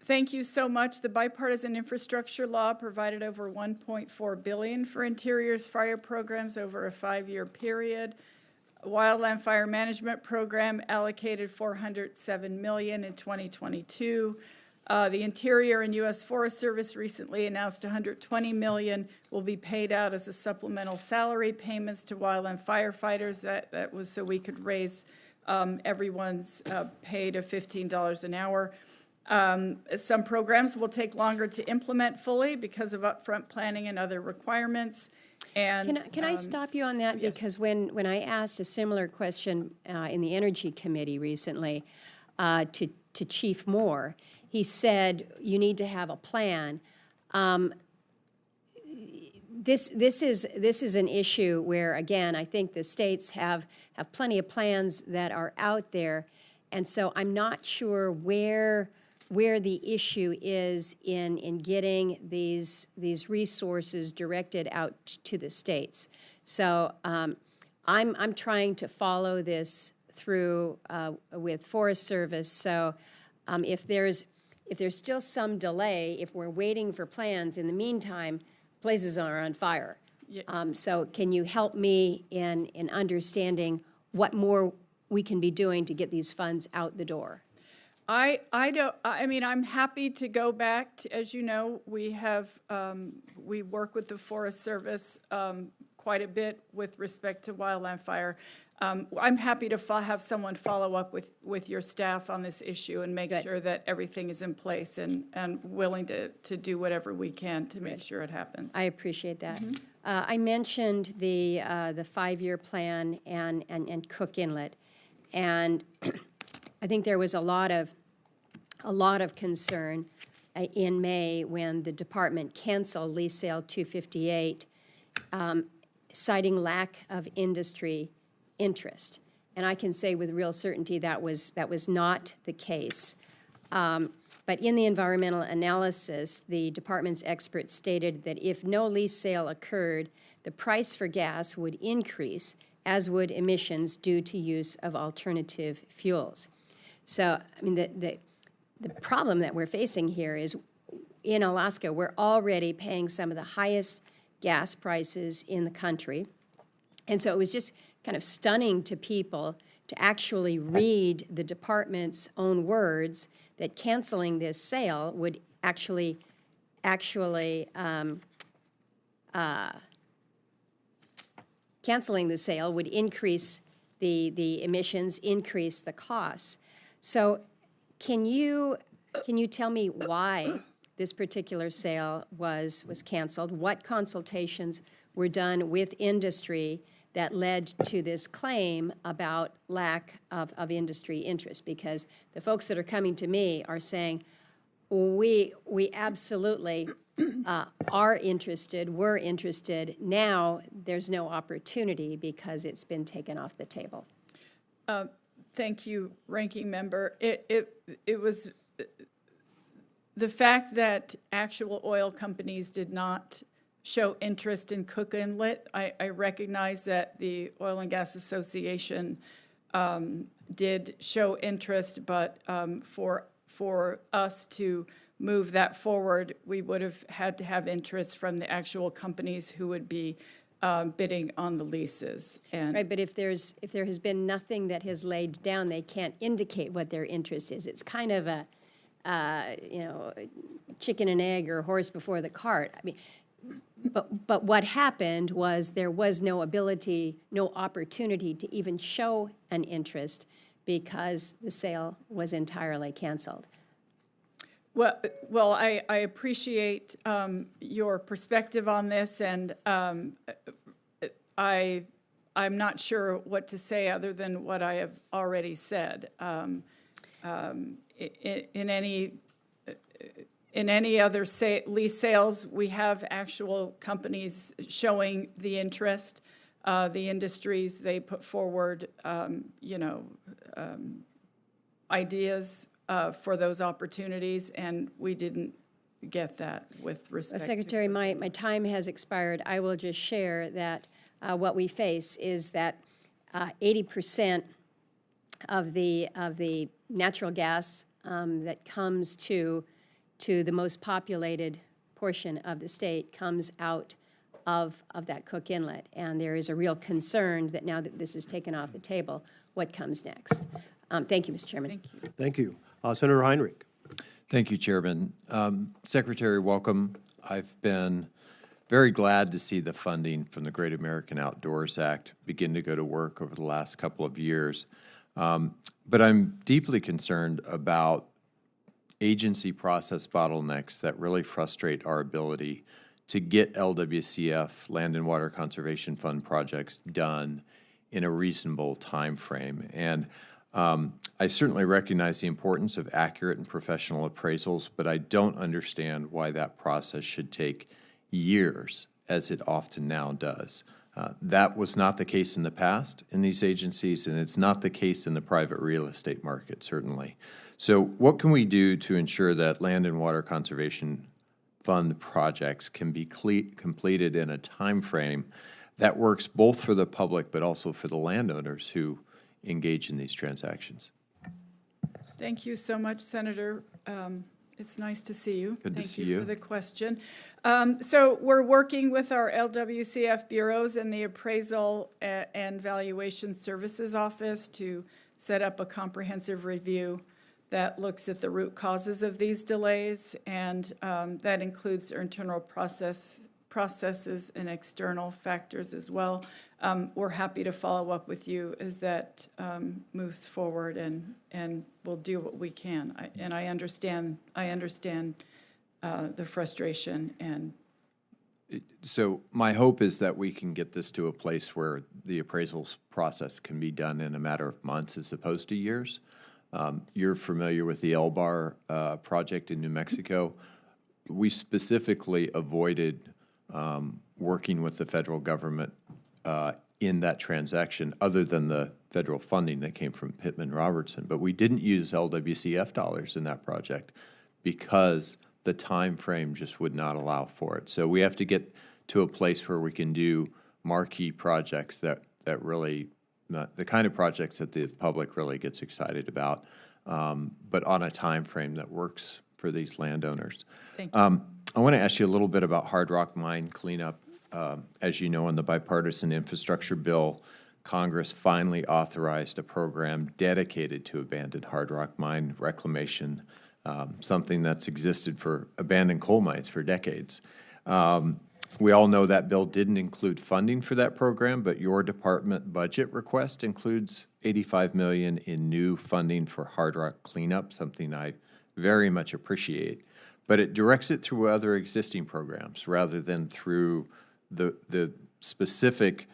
Thank you so much. The bipartisan infrastructure law provided over $1.4 billion for Interior's fire programs over a 5-year period. Wildland Fire Management Program allocated $407 million in 2022. The Interior and U.S. Forest Service recently announced $120 million will be paid out as a supplemental salary payments to wildland firefighters. That was so we could raise everyone's pay to $15 an hour. Some programs will take longer to implement fully because of upfront planning and other requirements. And can I stop you on that? Yes. Because when I asked a similar question in the Energy Committee recently to Chief Moore, he said you need to have a plan. This is an issue where, again, I think the states have plenty of plans that are out there, and so I'm not sure where the issue is in getting these resources directed out to the states. So I'm trying to follow this through with Forest Service. So if there's still some delay, if we're waiting for plans, in the meantime, places are on fire. Yeah. So can you help me in understanding what more we can be doing to get these funds out the door? I'm happy to go back to, as you know, we work with the Forest Service quite a bit with respect to wildland fire. I'm happy to have someone follow up with your staff on this issue and make sure that everything is in place and willing to do whatever we can to make sure it happens. I appreciate that. Mm-hmm. I mentioned the 5-year plan and Cook Inlet, and I think there was a lot of concern in May when the department canceled Lease Sale 258, citing lack of industry interest. And I can say with real certainty that was not the case. But in the environmental analysis, the department's experts stated that if no lease sale occurred, the price for gas would increase, as would emissions due to use of alternative fuels. So, I mean, the problem that we're facing here is in Alaska, we're already paying some of the highest gas prices in the country. And so it was just kind of stunning to people to actually read the department's own words that canceling this sale would canceling the sale would increase the emissions, increase the costs. So can you tell me why this particular sale was canceled? What consultations were done with industry that led to this claim about lack of industry interest? Because the folks that are coming to me are saying, we absolutely are interested, were interested. Now there's no opportunity because it's been taken off the table. Thank you, Ranking Member. It was the fact that actual oil companies did not show interest in Cook Inlet. I recognize that the Oil and Gas Association did show interest, but for us to move that forward, we would have had to have interest from the actual companies who would be bidding on the leases. And Right, but if there has been nothing that has laid down, they can't indicate what their interest is. It's kind of a, chicken and egg or horse before the cart. I mean, but what happened was there was no ability, no opportunity to even show an interest because the sale was entirely canceled. Well, I appreciate your perspective on this, and I'm not sure what to say other than what I have already said. In any other lease sales, we have actual companies showing the interest. The industries, they put forward, ideas for those opportunities, and we didn't get that with respect Secretary, my time has expired. I will just share that what we face is that 80% of the natural gas that comes to the most populated portion of the state comes out of that Cook Inlet. And there is a real concern that now that this is taken off the table, what comes next? Thank you, Mr. Chairman. Thank you. Thank you. Senator Heinrich. Thank you, Chairman. Secretary, welcome. I've been very glad to see the funding from the Great American Outdoors Act begin to go to work over the last couple of years. But I'm deeply concerned about agency process bottlenecks that really frustrate our ability to get LWCF, Land and Water Conservation Fund projects done in a reasonable time frame. And I certainly recognize the importance of accurate and professional appraisals, but I don't understand why that process should take years, as it often now does. That was not the case in the past in these agencies, and it's not the case in the private real estate market, certainly. So what can we do to ensure that Land and Water Conservation Fund projects can be completed in a time frame that works both for the public but also for the landowners who engage in these transactions? Thank you so much, Senator. It's nice to see you. Good to see Thank you. you for the question. So we're working with our LWCF bureaus and the Appraisal and Valuation Services Office to set up a comprehensive review that looks at the root causes of these delays, and that includes internal processes and external factors as well. We're happy to follow up with you as that moves forward, and we'll do what we can. I understand the frustration. And so my hope is that we can get this to a place where the appraisals process can be done in a matter of months as opposed to years. You're familiar with the El Bar project in New Mexico. We specifically avoided working with the federal government in that transaction, other than the federal funding that came from Pittman-Robertson. But we didn't use LWCF dollars in that project because the time frame just would not allow for it. So we have to get to a place where we can do marquee projects that really, the kind of projects that the public really gets excited about, but on a time frame that works for these landowners. thank you. I want to ask you a little bit about hard rock mine cleanup. As you know, in the Bipartisan Infrastructure Bill, Congress finally authorized a program dedicated to abandoned hard rock mine reclamation, something that's existed for abandoned coal mines for decades. We all know that bill didn't include funding for that program, but your department budget request includes $85 million in new funding for hard rock cleanup, something I very much appreciate. But it directs it through other existing programs rather than through the specific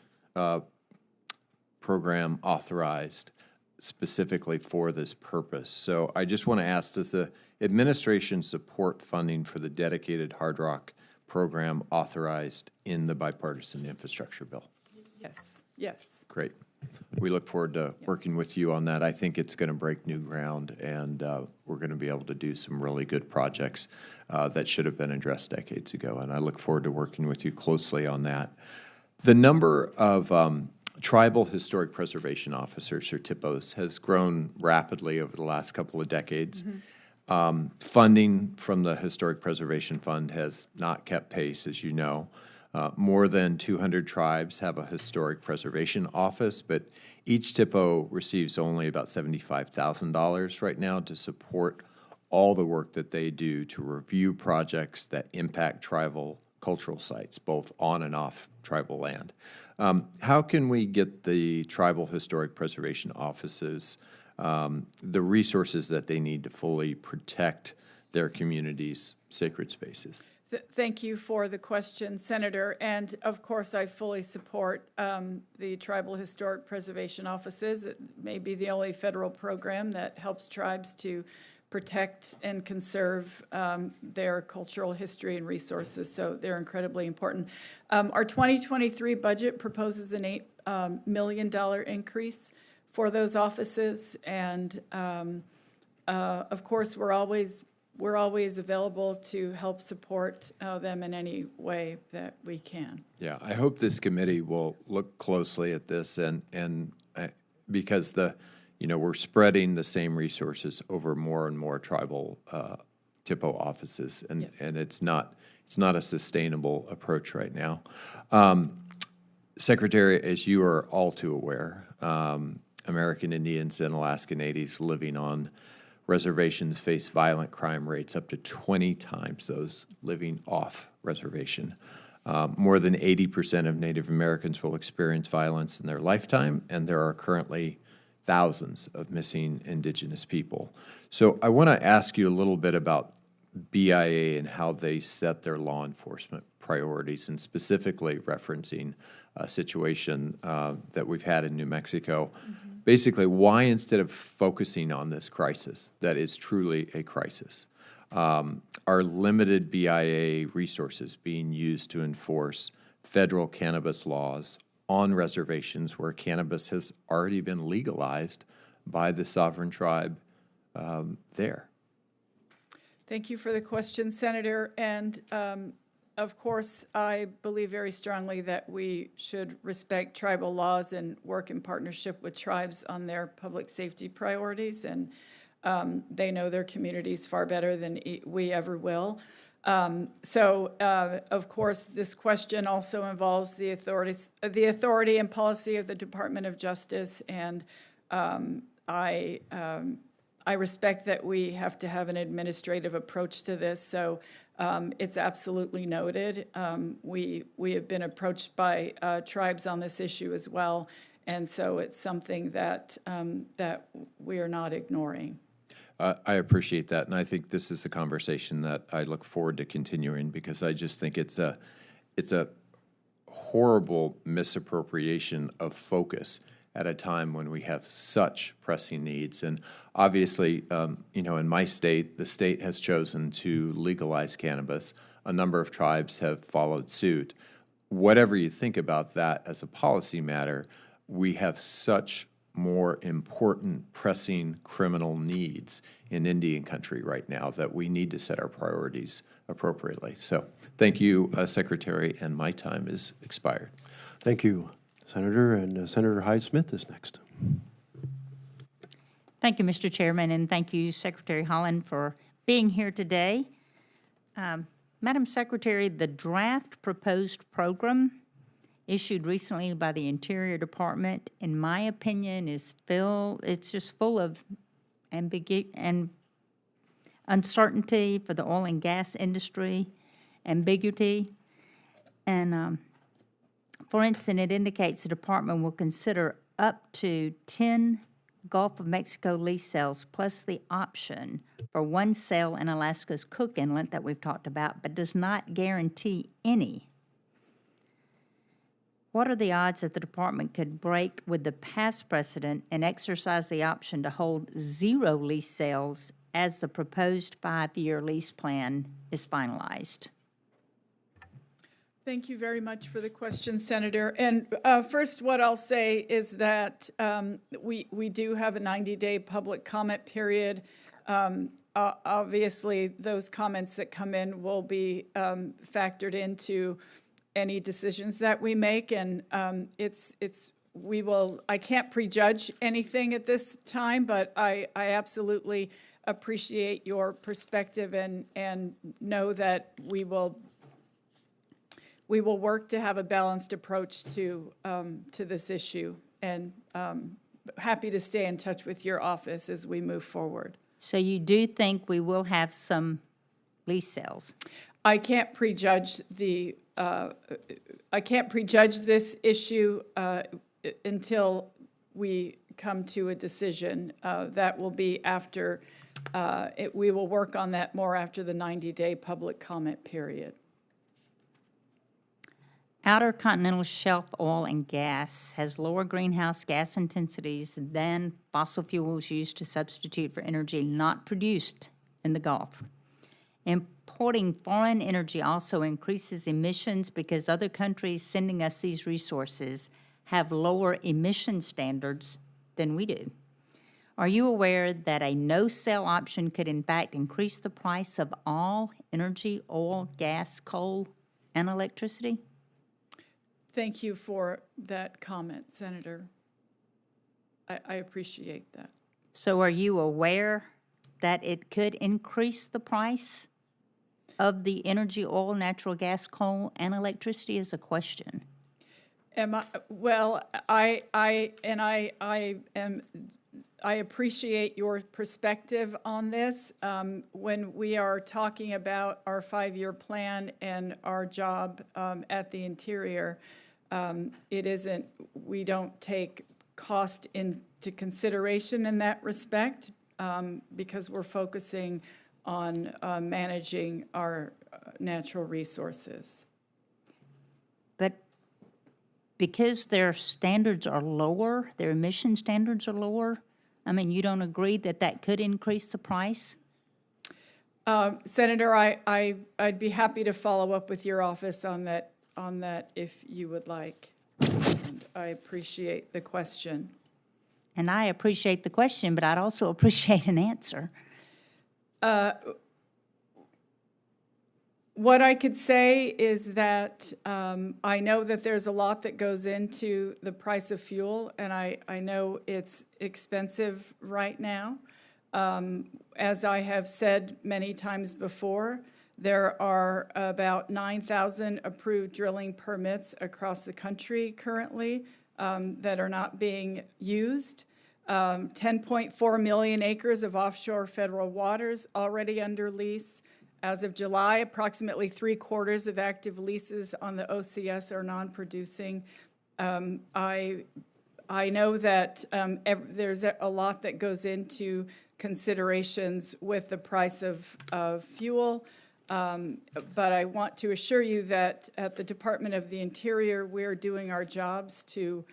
program authorized. specifically for this purpose. So I just want to ask, does the administration support funding for the dedicated hard rock program authorized in the bipartisan infrastructure bill? Yes, yes. Great. We look forward to working with you on that. I think it's going to break new ground, and we're going to be able to do some really good projects that should have been addressed decades ago, and I look forward to working with you closely on that. The number of tribal historic preservation officers, or THPOs, has grown rapidly over the last couple of decades. Funding from the Historic Preservation Fund has not kept pace, as you know. More than 200 tribes have a historic preservation office, but each THPO receives only about $75,000 right now to support all the work that they do to review projects that impact tribal cultural sites, both on and off tribal land. How can we get the tribal historic preservation offices the resources that they need to fully protect their communities' sacred spaces? Thank you for the question, Senator. And of course, I fully support the Tribal Historic Preservation Offices. It may be the only federal program that helps tribes to protect and conserve their cultural history and resources, so they're incredibly important. Our 2023 budget proposes an $8 million increase for those offices, and of course, we're always available to help support them in any way that we can. Yeah, I hope this committee will look closely at this, and because we're spreading the same resources over more and more tribal THPO offices, and Yes. and it's not a sustainable approach right now. Secretary, as you are all too aware, American Indians and Alaska Natives living on reservations face violent crime rates up to 20 times those living off reservation. More than 80% of Native Americans will experience violence in their lifetime, and there are currently thousands of missing Indigenous people. So I want to ask you a little bit about BIA and how they set their law enforcement priorities, and specifically referencing a situation that we've had in New Mexico. Basically, why, instead of focusing on this crisis that is truly a crisis, are limited BIA resources being used to enforce federal cannabis laws on reservations where cannabis has already been legalized by the sovereign tribe there? Thank you for the question, Senator. And of course, I believe very strongly that we should respect tribal laws and work in partnership with tribes on their public safety priorities. And they know their communities far better than we ever will. Of course, this question also involves the authority and policy of the Department of Justice, and I respect that we have to have an administrative approach to this, so it's absolutely noted. We have been approached by tribes on this issue as well, and so it's something that we are not ignoring. I appreciate that, and I think this is a conversation that I look forward to continuing, because I just think it's a horrible misappropriation of focus at a time when we have such pressing needs. And obviously, in my state, the state has chosen to legalize cannabis. A number of tribes have followed suit. Whatever you think about that as a policy matter, we have such more important, pressing criminal needs in Indian country right now that we need to set our priorities appropriately. So thank you, Secretary, and my time is expired. Thank you, Senator. And Senator Hyde-Smith is next. Thank you, Mr. Chairman, and thank you, Secretary Haaland, for being here today. Madam Secretary, the draft proposed program issued recently by the Interior Department, in my opinion, it's just full of ambiguity and uncertainty for the oil and gas industry, ambiguity. And for instance, it indicates the department will consider up to 10 Gulf of Mexico lease sales, plus the option for one sale in Alaska's Cook Inlet that we've talked about, but does not guarantee any. What are the odds that the department could break with the past precedent and exercise the option to hold 0 lease sales as the proposed 5-year lease plan is finalized? Thank you very much for the question, Senator. And first, what I'll say is that we do have a 90-day public comment period. Obviously, those comments that come in will be factored into any decisions that we make, and I can't prejudge anything at this time, but I absolutely appreciate your perspective and know that we will work to have a balanced approach to this issue, and happy to stay in touch with your office as we move forward. So you do think we will have some lease sales? I can't prejudge this issue until we come to a decision. That will be after, we will work on that more after the 90-day public comment period. Outer continental shelf oil and gas has lower greenhouse gas intensities than fossil fuels used to substitute for energy not produced in the Gulf. Importing foreign energy also increases emissions because other countries sending us these resources have lower emission standards than we do. Are you aware that a no-sale option could in fact increase the price of all energy, oil, gas, coal, and electricity? Thank you for that comment, Senator. I appreciate that. So are you aware that it could increase the price of the energy, oil, natural gas, coal, and electricity is a question? I appreciate your perspective on this. When we are talking about our 5-year plan and our job at the Interior, we don't take cost into consideration in that respect because we're focusing on managing our natural resources. But because their standards are lower, their emission standards are lower, I mean, you don't agree that that could increase the price? Senator, I'd be happy to follow up with your office on that if you would like. And I appreciate the question. And I appreciate the question, but I'd also appreciate an answer. What I could say is that I know that there's a lot that goes into the price of fuel, and I know it's expensive right now. As I have said many times before, there are about 9,000 approved drilling permits across the country currently that are not being used. 10.4 million acres of offshore federal waters already under lease. As of July, approximately 3/4 of active leases on the OCS are non-producing. I know that there's a lot that goes into considerations with the price of fuel, but I want to assure you that at the Department of the Interior, we're doing our jobs to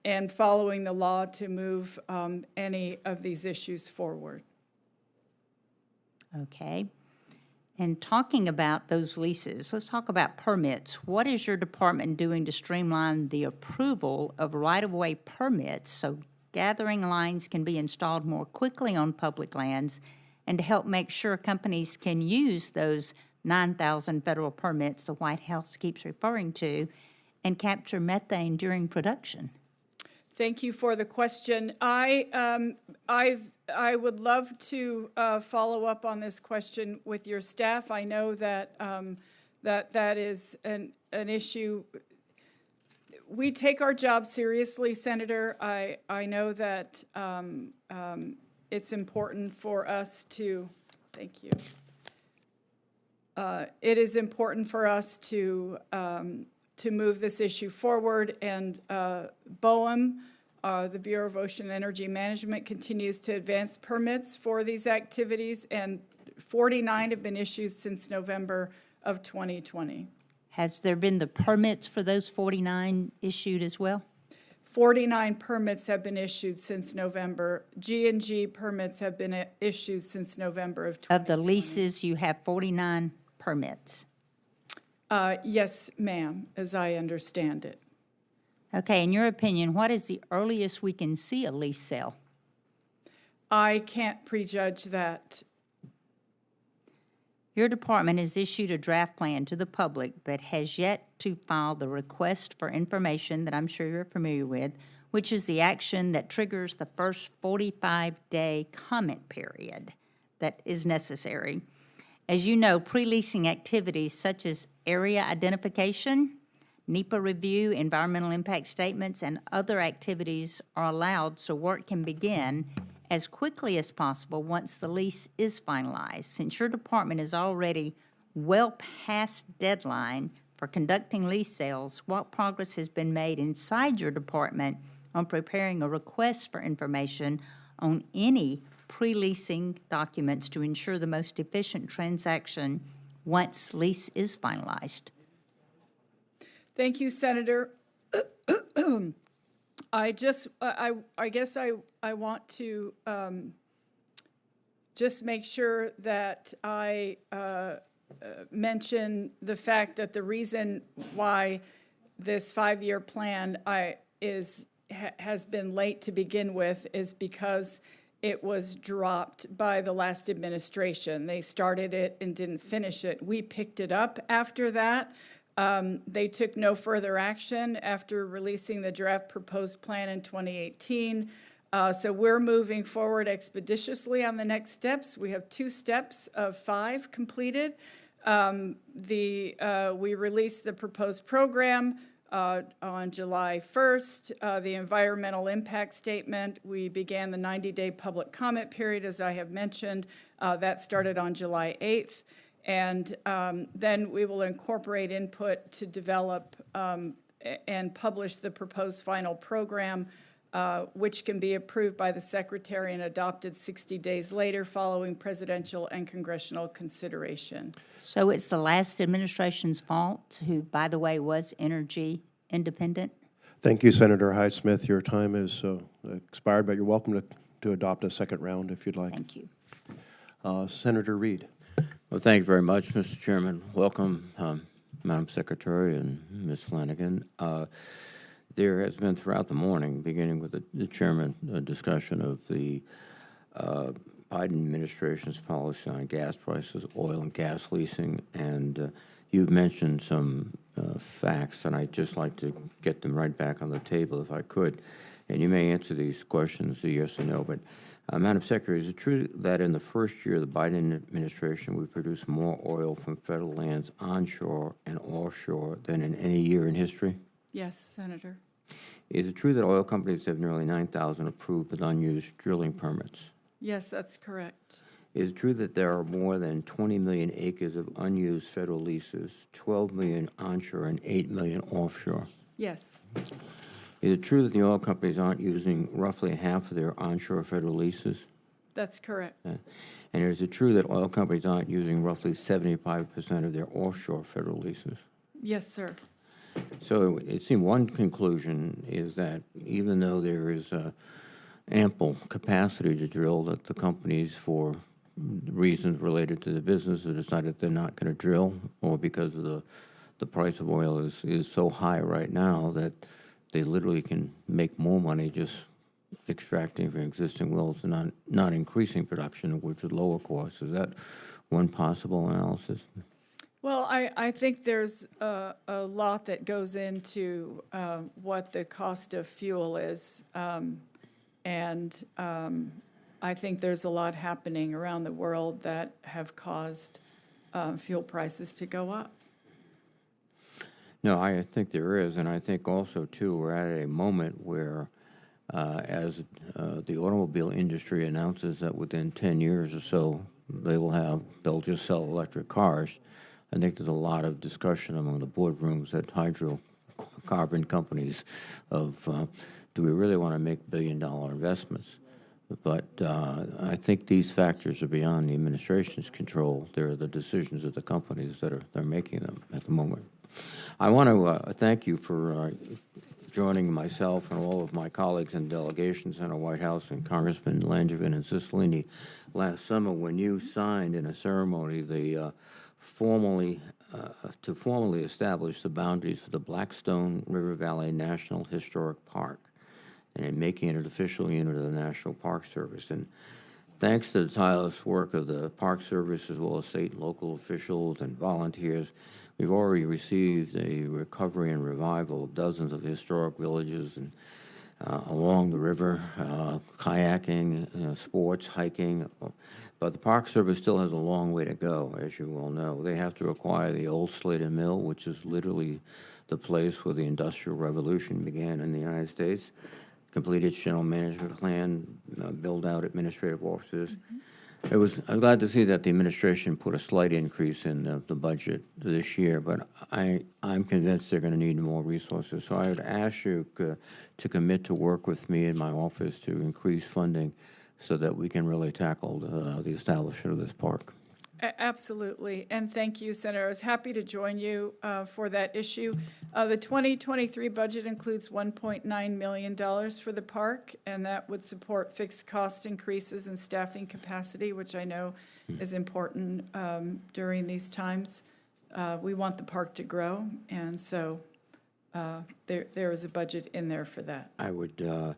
and following the law to move any of these issues forward. Okay. And talking about those leases, let's talk about permits. What is your department doing to streamline the approval of right-of-way permits so gathering lines can be installed more quickly on public lands and to help make sure companies can use those 9,000 federal permits the White House keeps referring to and capture methane during production? Thank you for the question. I would love to follow up on this question with your staff. I know that that is an issue. We take our job seriously, Senator. I know that it's important for us to, thank you. It is important for us to move this issue forward, and BOEM, the Bureau of Ocean and Energy Management, continues to advance permits for these activities, and 49 have been issued since November of 2020. Has there been the permits for those 49 issued as well? 49 permits have been issued since November. G&G permits have been issued since November of 2020. Of the leases, you have 49 permits. Yes, ma'am, as I understand it. Okay, in your opinion, what is the earliest we can see a lease sale? I can't prejudge that. Your department has issued a draft plan to the public, but has yet to file the request for information that I'm sure you're familiar with, which is the action that triggers the first 45-day comment period that is necessary. As you know, pre-leasing activities such as area identification, NEPA review, environmental impact statements, and other activities are allowed so work can begin as quickly as possible once the lease is finalized. Since your department is already well past deadline for conducting lease sales, what progress has been made inside your department on preparing a request for information on any pre-leasing documents to ensure the most efficient transaction once lease is finalized? Thank you, Senator. I guess I want to just make sure that I mention the fact that the reason why this 5-year plan has been late to begin with is because it was dropped by the last administration. They started it and didn't finish it. We picked it up after that. They took no further action after releasing the draft proposed plan in 2018. So we're moving forward expeditiously on the next steps. We have 2 steps of 5 completed. We released the proposed program on July 1st. The environmental impact statement, we began the 90-day public comment period, as I have mentioned. That started on July 8th. And then we will incorporate input to develop and publish the proposed final program, which can be approved by the Secretary and adopted 60 days later following presidential and congressional consideration. So it's the last administration's fault, who, by the way, was energy independent? Thank you, Senator Hyde-Smith. Your time is expired, but you're welcome to adopt a second round if you'd like. Thank you. Senator Reed. Well, thank you very much, Mr. Chairman. Welcome, Madam Secretary and Ms. Flanagan. There has been throughout the morning, beginning with the chairman, a discussion of the Biden administration's policy on gas prices, oil and gas leasing, and you've mentioned some facts, and I'd just like to get them right back on the table if I could. And you may answer these questions a yes or no, but Madam Secretary, is it true that in the first year of the Biden administration, we produced more oil from federal lands onshore and offshore than in any year in history? Yes, Senator. Is it true that oil companies have nearly 9,000 approved but unused drilling permits? Yes, that's correct. Is it true that there are more than 20 million acres of unused federal leases, 12 million onshore and 8 million offshore? Yes. Is it true that the oil companies aren't using roughly half of their onshore federal leases? That's correct. And is it true that oil companies aren't using roughly 75% of their offshore federal leases? Yes, sir. So it seems one conclusion is that even though there is ample capacity to drill, that the companies, for reasons related to the business, have decided they're not going to drill, or because of the price of oil is so high right now that they literally can make more money just extracting from existing wells and not increasing production, which would lower costs. Is that one possible analysis? Well, I think there's a lot that goes into what the cost of fuel is, and I think there's a lot happening around the world that have caused fuel prices to go up. No, I think there is, and I think also, too, we're at a moment where as the automobile industry announces that within 10 years or so they'll just sell electric cars. I think there's a lot of discussion among the boardrooms at hydrocarbon companies of do we really want to make billion-dollar investments? But I think these factors are beyond the administration's control. They're the decisions of the companies that are making them at the moment. I want to thank you for joining myself and all of my colleagues and delegations in the White House and Congressman Langevin and Cicilline last summer when you signed in a ceremony the formally establish the boundaries for the Blackstone River Valley National Historic Park and in making it an official unit of the National Park Service. And thanks to the tireless work of the Park Service as well as state and local officials and volunteers, we've already received a recovery and revival of dozens of historic villages and along the river, kayaking, sports, hiking. But the Park Service still has a long way to go, as you well know. They have to acquire the old Slater Mill, which is literally the place where the Industrial Revolution began in the United States, complete its general management plan, build out administrative offices. I'm glad to see that the administration put a slight increase in the budget this year, but I'm convinced they're going to need more resources. So I would ask you to commit to work with me in my office to increase funding so that we can really tackle the establishment of this park. Absolutely, and thank you, Senator. I was happy to join you for that issue. The 2023 budget includes $1.9 million for the park, and that would support fixed cost increases and staffing capacity, which I know is important during these times. We want the park to grow, and so there is a budget in there for that. I would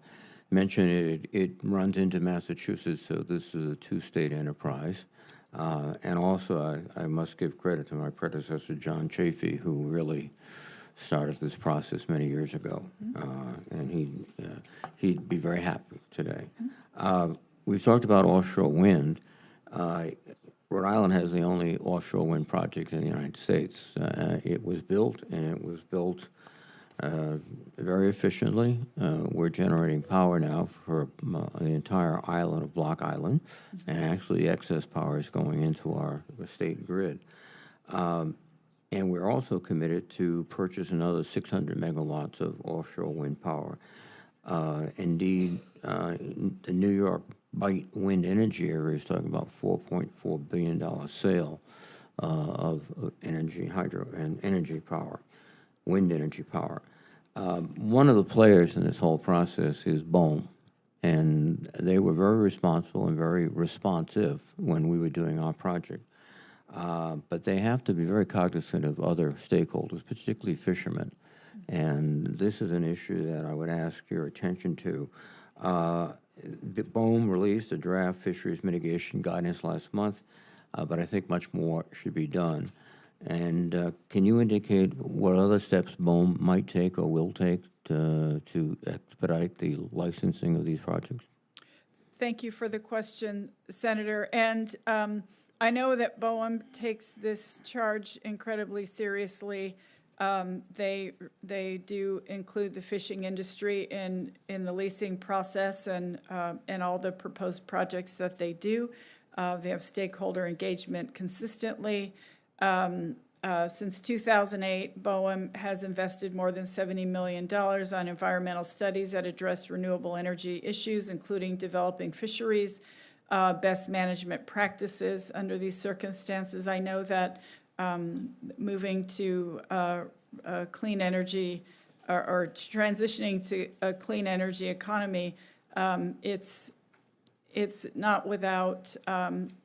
mention it runs into Massachusetts, so this is a two-state enterprise. And also, I must give credit to my predecessor, John Chafee, who really started this process many years ago. And he'd be very happy today. We've talked about offshore wind. Rhode Island has the only offshore wind project in the United States. It was built, and it was built very efficiently. We're generating power now for the entire island of Block Island, and actually excess power is going into our state grid. And we're also committed to purchase another 600 megawatts of offshore wind power. Indeed, the New York Bight wind energy area is talking about $4.4 billion sale of energy, hydro and energy power, wind energy power. One of the players in this whole process is BOEM, and they were very responsible and very responsive when we were doing our project. But they have to be very cognizant of other stakeholders, particularly fishermen. And this is an issue that I would ask your attention to. The BOEM released a draft fisheries mitigation guidance last month, but I think much more should be done. And can you indicate what other steps BOEM might take or will take to expedite the licensing of these projects? Thank you for the question, Senator. And I know that BOEM takes this charge incredibly seriously. They do include the fishing industry in the leasing process and all the proposed projects that they do. They have stakeholder engagement consistently. Since 2008, BOEM has invested more than $70 million on environmental studies that address renewable energy issues, including developing fisheries, best management practices under these circumstances. I know that moving to clean energy or transitioning to a clean energy economy, it's not without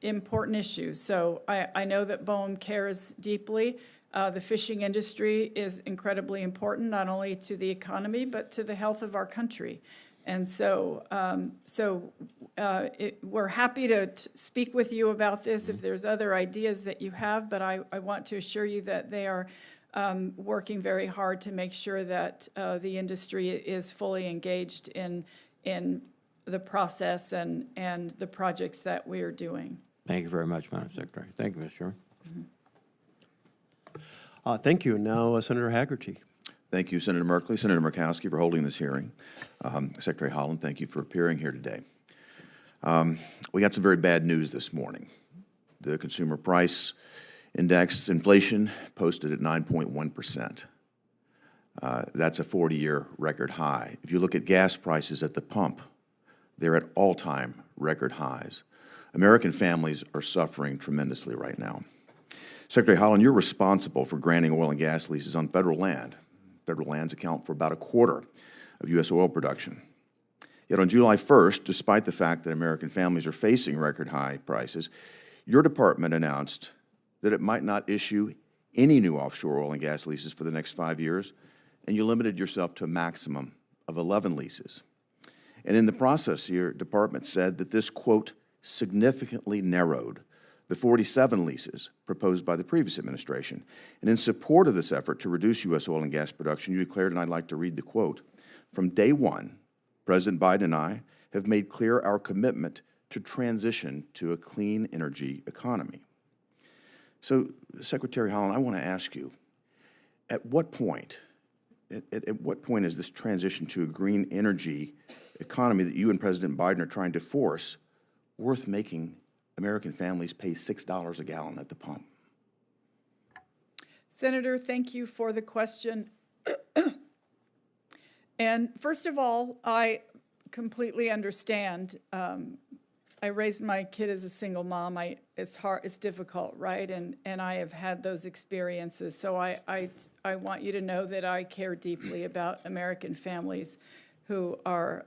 important issues. So I know that BOEM cares deeply. The fishing industry is incredibly important, not only to the economy, but to the health of our country. And so, we're happy to speak with you about this if there's other ideas that you have, but I want to assure you that they are working very hard to make sure that the industry is fully engaged in the process and the projects that we are doing. Thank you very much, Madam Secretary. Thank you, Mr. Chairman. Thank you. Now, Senator Haggerty. Thank you, Senator Merkley, Senator Murkowski, for holding this hearing. Secretary Haaland, thank you for appearing here today. We got some very bad news this morning. The consumer price index inflation posted at 9.1%. That's a 40-year record high. If you look at gas prices at the pump, they're at all-time record highs. American families are suffering tremendously right now. Secretary Haaland, you're responsible for granting oil and gas leases on federal land. Federal lands account for about a quarter of U.S. oil production. Yet on July 1st, despite the fact that American families are facing record high prices, your department announced that it might not issue any new offshore oil and gas leases for the next 5 years, and you limited yourself to a maximum of 11 leases. And in the process, your department said that this, quote, significantly narrowed the 47 leases proposed by the previous administration. And in support of this effort to reduce U.S. oil and gas production, you declared, and I'd like to read the quote, "From day one, President Biden and I have made clear our commitment to transition to a clean energy economy." So, Secretary Haaland, I want to ask you, at what point is this transition to a green energy economy that you and President Biden are trying to force worth making American families pay $6 a gallon at the pump? Senator, thank you for the question. And first of all, I completely understand. I raised my kid as a single mom. It's hard, it's difficult, right? And I have had those experiences. So I want you to know that I care deeply about American families who are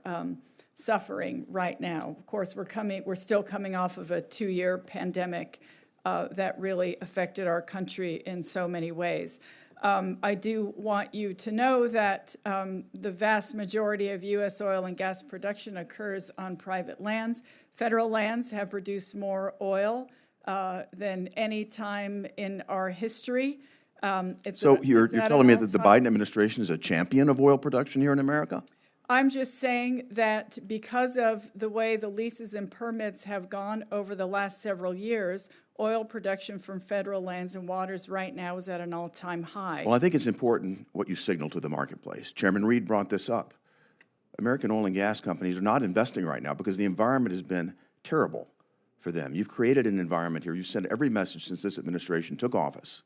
suffering right now. Of course, we're still coming off of a 2-year pandemic that really affected our country in so many ways. I do want you to know that the vast majority of U.S. oil and gas production occurs on private lands. Federal lands have produced more oil than any time in our history. So you're telling me that the Biden administration is a champion of oil production here in America? I'm just saying that because of the way the leases and permits have gone over the last several years, oil production from federal lands and waters right now is at an all-time high. Well, I think it's important what you signal to the marketplace. Chairman Reed brought this up. American oil and gas companies are not investing right now because the environment has been terrible for them. You've created an environment here. You've sent every message since this administration took office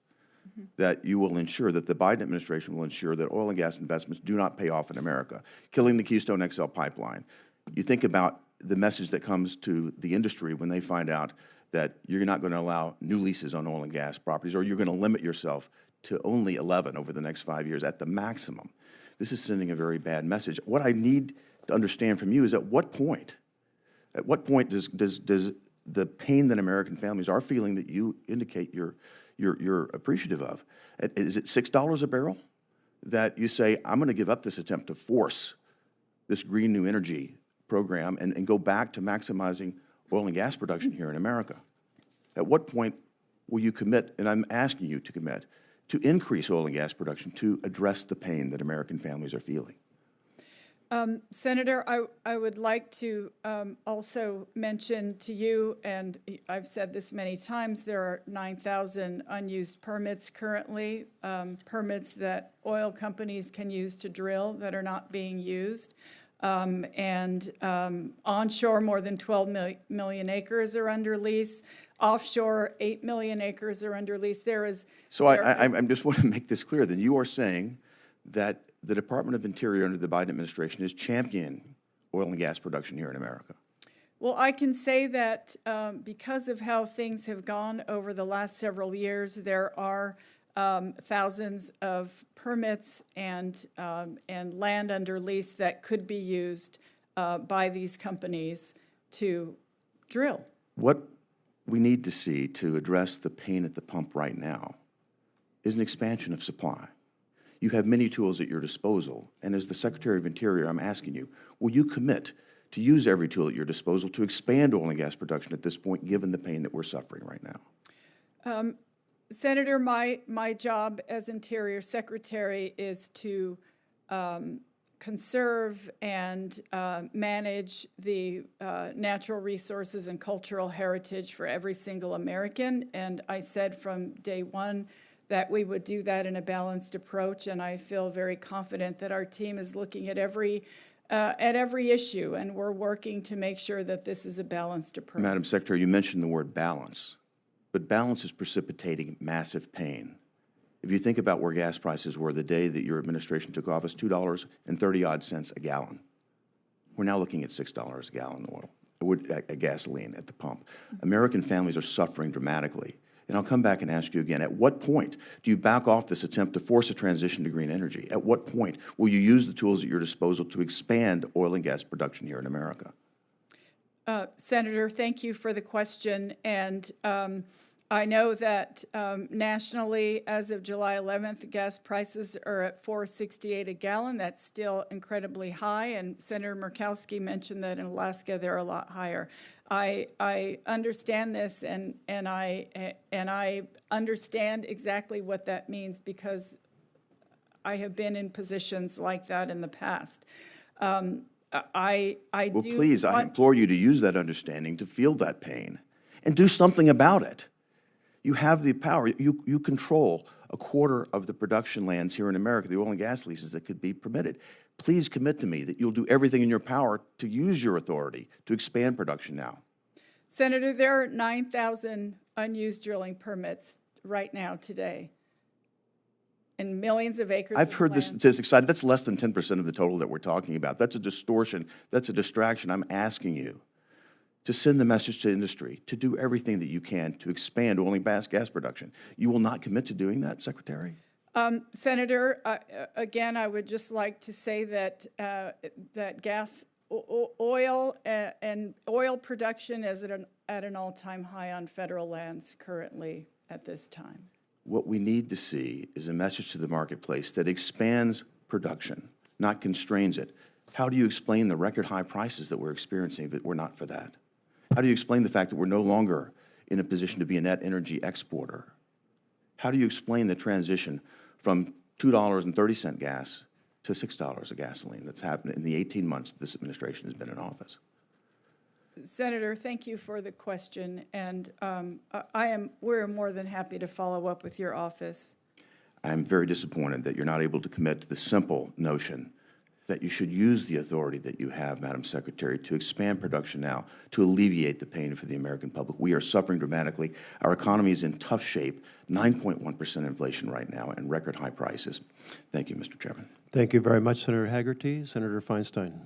that you will ensure, that the Biden administration will ensure that oil and gas investments do not pay off in America, killing the Keystone XL pipeline. You think about the message that comes to the industry when they find out that you're not going to allow new leases on oil and gas properties, or you're going to limit yourself to only 11 over the next 5 years at the maximum. This is sending a very bad message. What I need to understand from you is at what point does the pain that American families are feeling that you indicate you're appreciative of, is it $6 a barrel that you say, I'm going to give up this attempt to force this green new energy program and go back to maximizing oil and gas production here in America? At what point will you commit, and I'm asking you to commit, to increase oil and gas production to address the pain that American families are feeling? Senator, I would like to also mention to you, and I've said this many times, there are 9,000 unused permits currently, permits that oil companies can use to drill that are not being used. Onshore, more than 12 million acres are under lease. Offshore, 8 million acres are under lease. So I just want to make this clear. Then you are saying that the Department of Interior under the Biden administration is championing oil and gas production here in America. Well, I can say that because of how things have gone over the last several years, there are thousands of permits and land under lease that could be used by these companies to drill. What we need to see to address the pain at the pump right now is an expansion of supply. You have many tools at your disposal, and as the Secretary of Interior, I'm asking you, will you commit to use every tool at your disposal to expand oil and gas production at this point, given the pain that we're suffering right now? Senator, my job as Interior Secretary is to conserve and manage the natural resources and cultural heritage for every single American, and I said from day one that we would do that in a balanced approach, and I feel very confident that our team is looking at every issue, and we're working to make sure that this is a balanced approach. Madam Secretary, you mentioned the word balance, but balance is precipitating massive pain. If you think about where gas prices were the day that your administration took office, $2.30-odd a gallon. We're now looking at $6 a gallon oil, gasoline at the pump. American families are suffering dramatically. And I'll come back and ask you again, at what point do you back off this attempt to force a transition to green energy? At what point will you use the tools at your disposal to expand oil and gas production here in America? Senator, thank you for the question. And I know that nationally, as of July 11th, gas prices are at $4.68 a gallon. That's still incredibly high. And Senator Murkowski mentioned that in Alaska they're a lot higher. I understand this, and I understand exactly what that means because I have been in positions like that in the past. I implore you to use that understanding to feel that pain and do something about it. You have the power. You control a quarter of the production lands here in America, the oil and gas leases that could be permitted. Please commit to me that you'll do everything in your power to use your authority to expand production now. Senator, there are 9,000 unused drilling permits right now today, and millions of acres. I've heard this statistic cited. That's less than 10% of the total that we're talking about. That's a distortion. That's a distraction. I'm asking you to send the message to industry to do everything that you can to expand oil and gas production. You will not commit to doing that, Secretary? Senator, again, I would just like to say that oil and oil production is at an all-time high on federal lands currently at this time. What we need to see is a message to the marketplace that expands production, not constrains it. How do you explain the record high prices that we're experiencing if it were not for that? How do you explain the fact that we're no longer in a position to be a net energy exporter? How do you explain the transition from $2.30 gas to $6 a gasoline that's happened in the 18 months that this administration has been in office? Senator, thank you for the question, and we're more than happy to follow up with your office. I'm very disappointed that you're not able to commit to the simple notion that you should use the authority that you have, Madam Secretary, to expand production now to alleviate the pain for the American public. We are suffering dramatically. Our economy is in tough shape, 9.1% inflation right now, and record high prices. Thank you, Mr. Chairman. Thank you very much, Senator Haggerty. Senator Feinstein.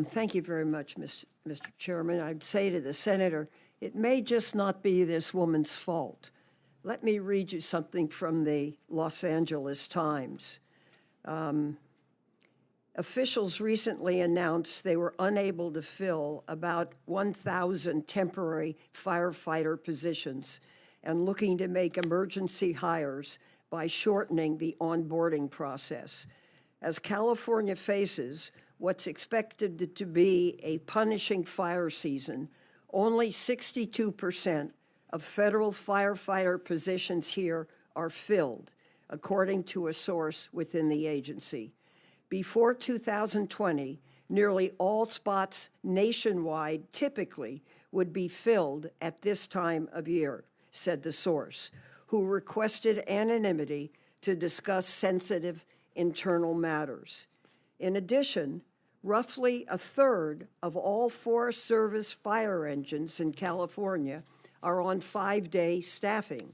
Thank you very much, Mr. Chairman. I'd say to the senator, it may just not be this woman's fault. Let me read you something from the Los Angeles Times. Officials recently announced they were unable to fill about 1,000 temporary firefighter positions and looking to make emergency hires by shortening the onboarding process. As California faces what's expected to be a punishing fire season, only 62% of federal firefighter positions here are filled, according to a source within the agency. Before 2020, nearly all spots nationwide typically would be filled at this time of year, said the source, who requested anonymity to discuss sensitive internal matters. In addition, roughly a third of all Forest Service fire engines in California are on 5-day staffing,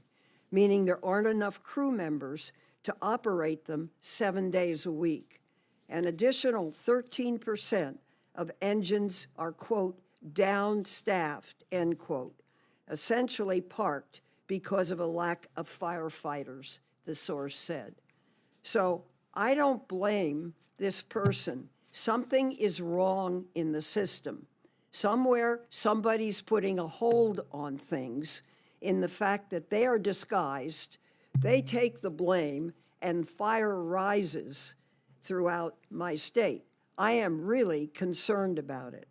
meaning there aren't enough crew members to operate them 7 days a week. An additional 13% of engines are, quote, down-staffed, end quote, essentially parked because of a lack of firefighters, the source said. So I don't blame this person. Something is wrong in the system. Somewhere, somebody's putting a hold on things in the fact that they are disguised, they take the blame, and fire rises throughout my state. I am really concerned about it.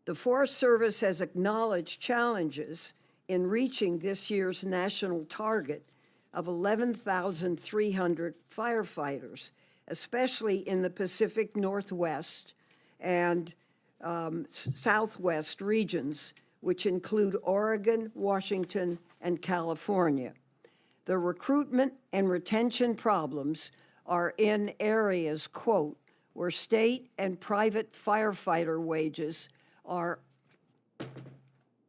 The Forest Service has acknowledged challenges in reaching this year's national target of 11,300 firefighters, especially in the Pacific Northwest and Southwest regions, which include Oregon, Washington, and California. The recruitment and retention problems are in areas, quote, where state and private firefighter wages are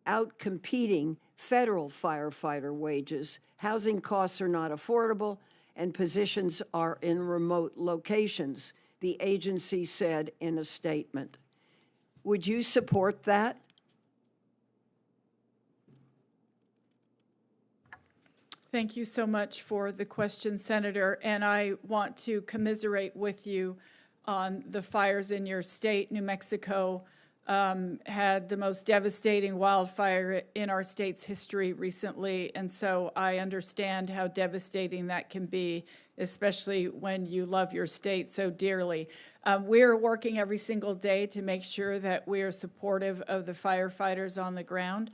outcompeting federal firefighter wages, housing costs are not affordable, and positions are in remote locations, the agency said in a statement. Would you support that? Thank you so much for the question, Senator, and I want to commiserate with you on the fires in your state. New Mexico had the most devastating wildfire in our state's history recently, and so I understand how devastating that can be, especially when you love your state so dearly. We're working every single day to make sure that we are supportive of the firefighters on the ground,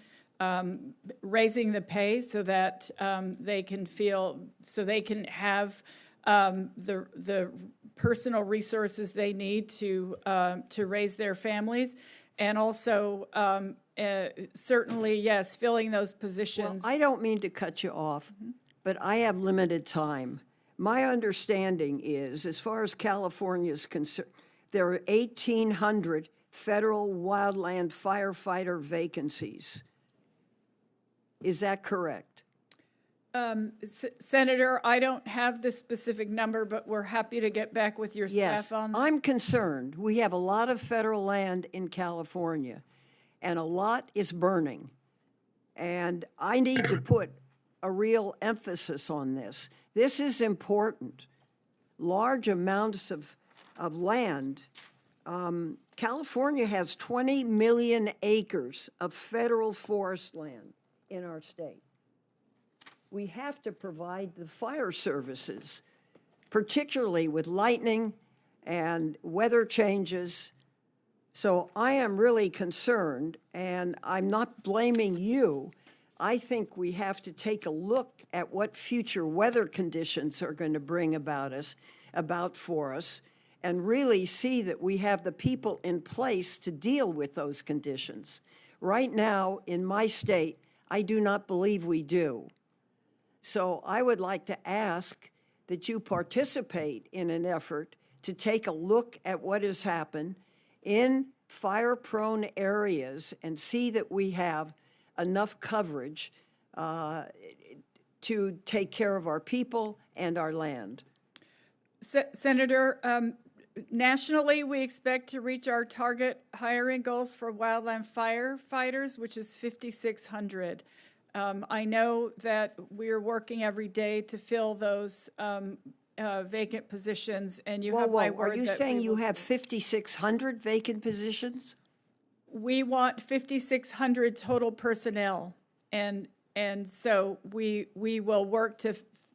raising the pay so that they can have the personal resources they need to raise their families, and also certainly, yes, filling those positions. Well, I don't mean to cut you off, but I have limited time. My understanding is, as far as California is concerned, there are 1,800 federal wildland firefighter vacancies. Is that correct? Senator, I don't have the specific number, but we're happy to get back with your staff on that. I'm concerned. We have a lot of federal land in California, and a lot is burning. And I need to put a real emphasis on this. This is important. Large amounts of land. California has 20 million acres of federal forest land in our state. We have to provide the fire services, particularly with lightning and weather changes. So I am really concerned, and I'm not blaming you. I think we have to take a look at what future weather conditions are going to bring about for us, and really see that we have the people in place to deal with those conditions. Right now, in my state, I do not believe we do. So I would like to ask that you participate in an effort to take a look at what has happened in fire-prone areas and see that we have enough coverage to take care of our people and our land. Senator, nationally, we expect to reach our target hiring goals for wildland firefighters, which is 5,600. I know that we're working every day to fill those vacant positions, and you have my word. Are you saying you have 5,600 vacant positions? We want 5,600 total personnel, and so we will work to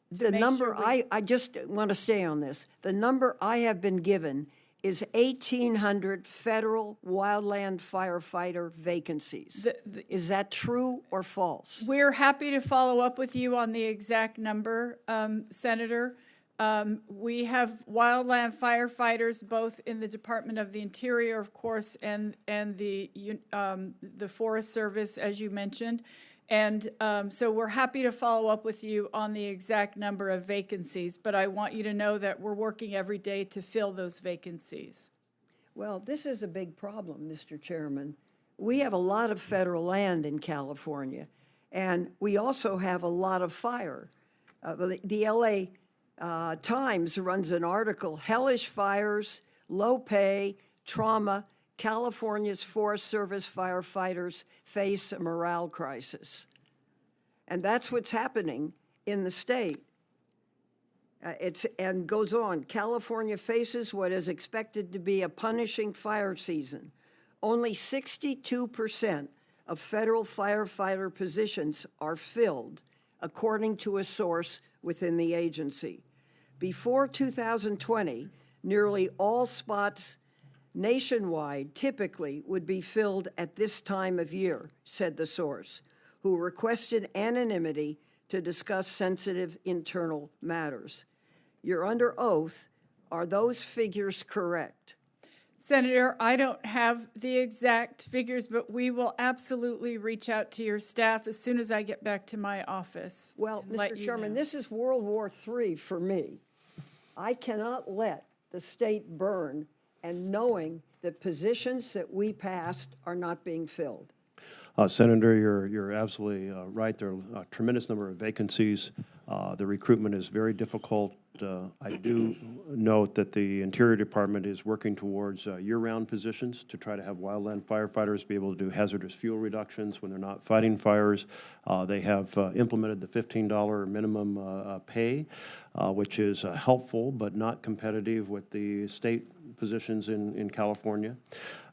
the make number, sure I just want to stay on this. The number I have been given is 1,800 federal wildland firefighter vacancies. Is that true or false? We're happy to follow up with you on the exact number, Senator. We have wildland firefighters both in the Department of the Interior, of course, and the Forest Service, as you mentioned. And so we're happy to follow up with you on the exact number of vacancies, but I want you to know that we're working every day to fill those vacancies. Well, this is a big problem, Mr. Chairman. We have a lot of federal land in California, and we also have a lot of fire. The LA Times runs an article, Hellish Fires, Low Pay, Trauma, California's Forest Service firefighters face a morale crisis. And that's what's happening in the state. And goes on, California faces what is expected to be a punishing fire season. Only 62% of federal firefighter positions are filled, according to a source within the agency. Before 2020, nearly all spots nationwide typically would be filled at this time of year, said the source, who requested anonymity to discuss sensitive internal matters. You're under oath. Are those figures correct? Senator, I don't have the exact figures, but we will absolutely reach out to your staff as soon as I get back to my office. Well, Mr. Chairman, this is World War III for me. I cannot let the state burn and knowing that positions that we passed are not being filled. Senator, you're absolutely right. There are a tremendous number of vacancies. The recruitment is very difficult. I do note that the Interior Department is working towards year-round positions to try to have wildland firefighters be able to do hazardous fuel reductions when they're not fighting fires. They have implemented the $15 minimum pay, which is helpful but not competitive with the state positions in California.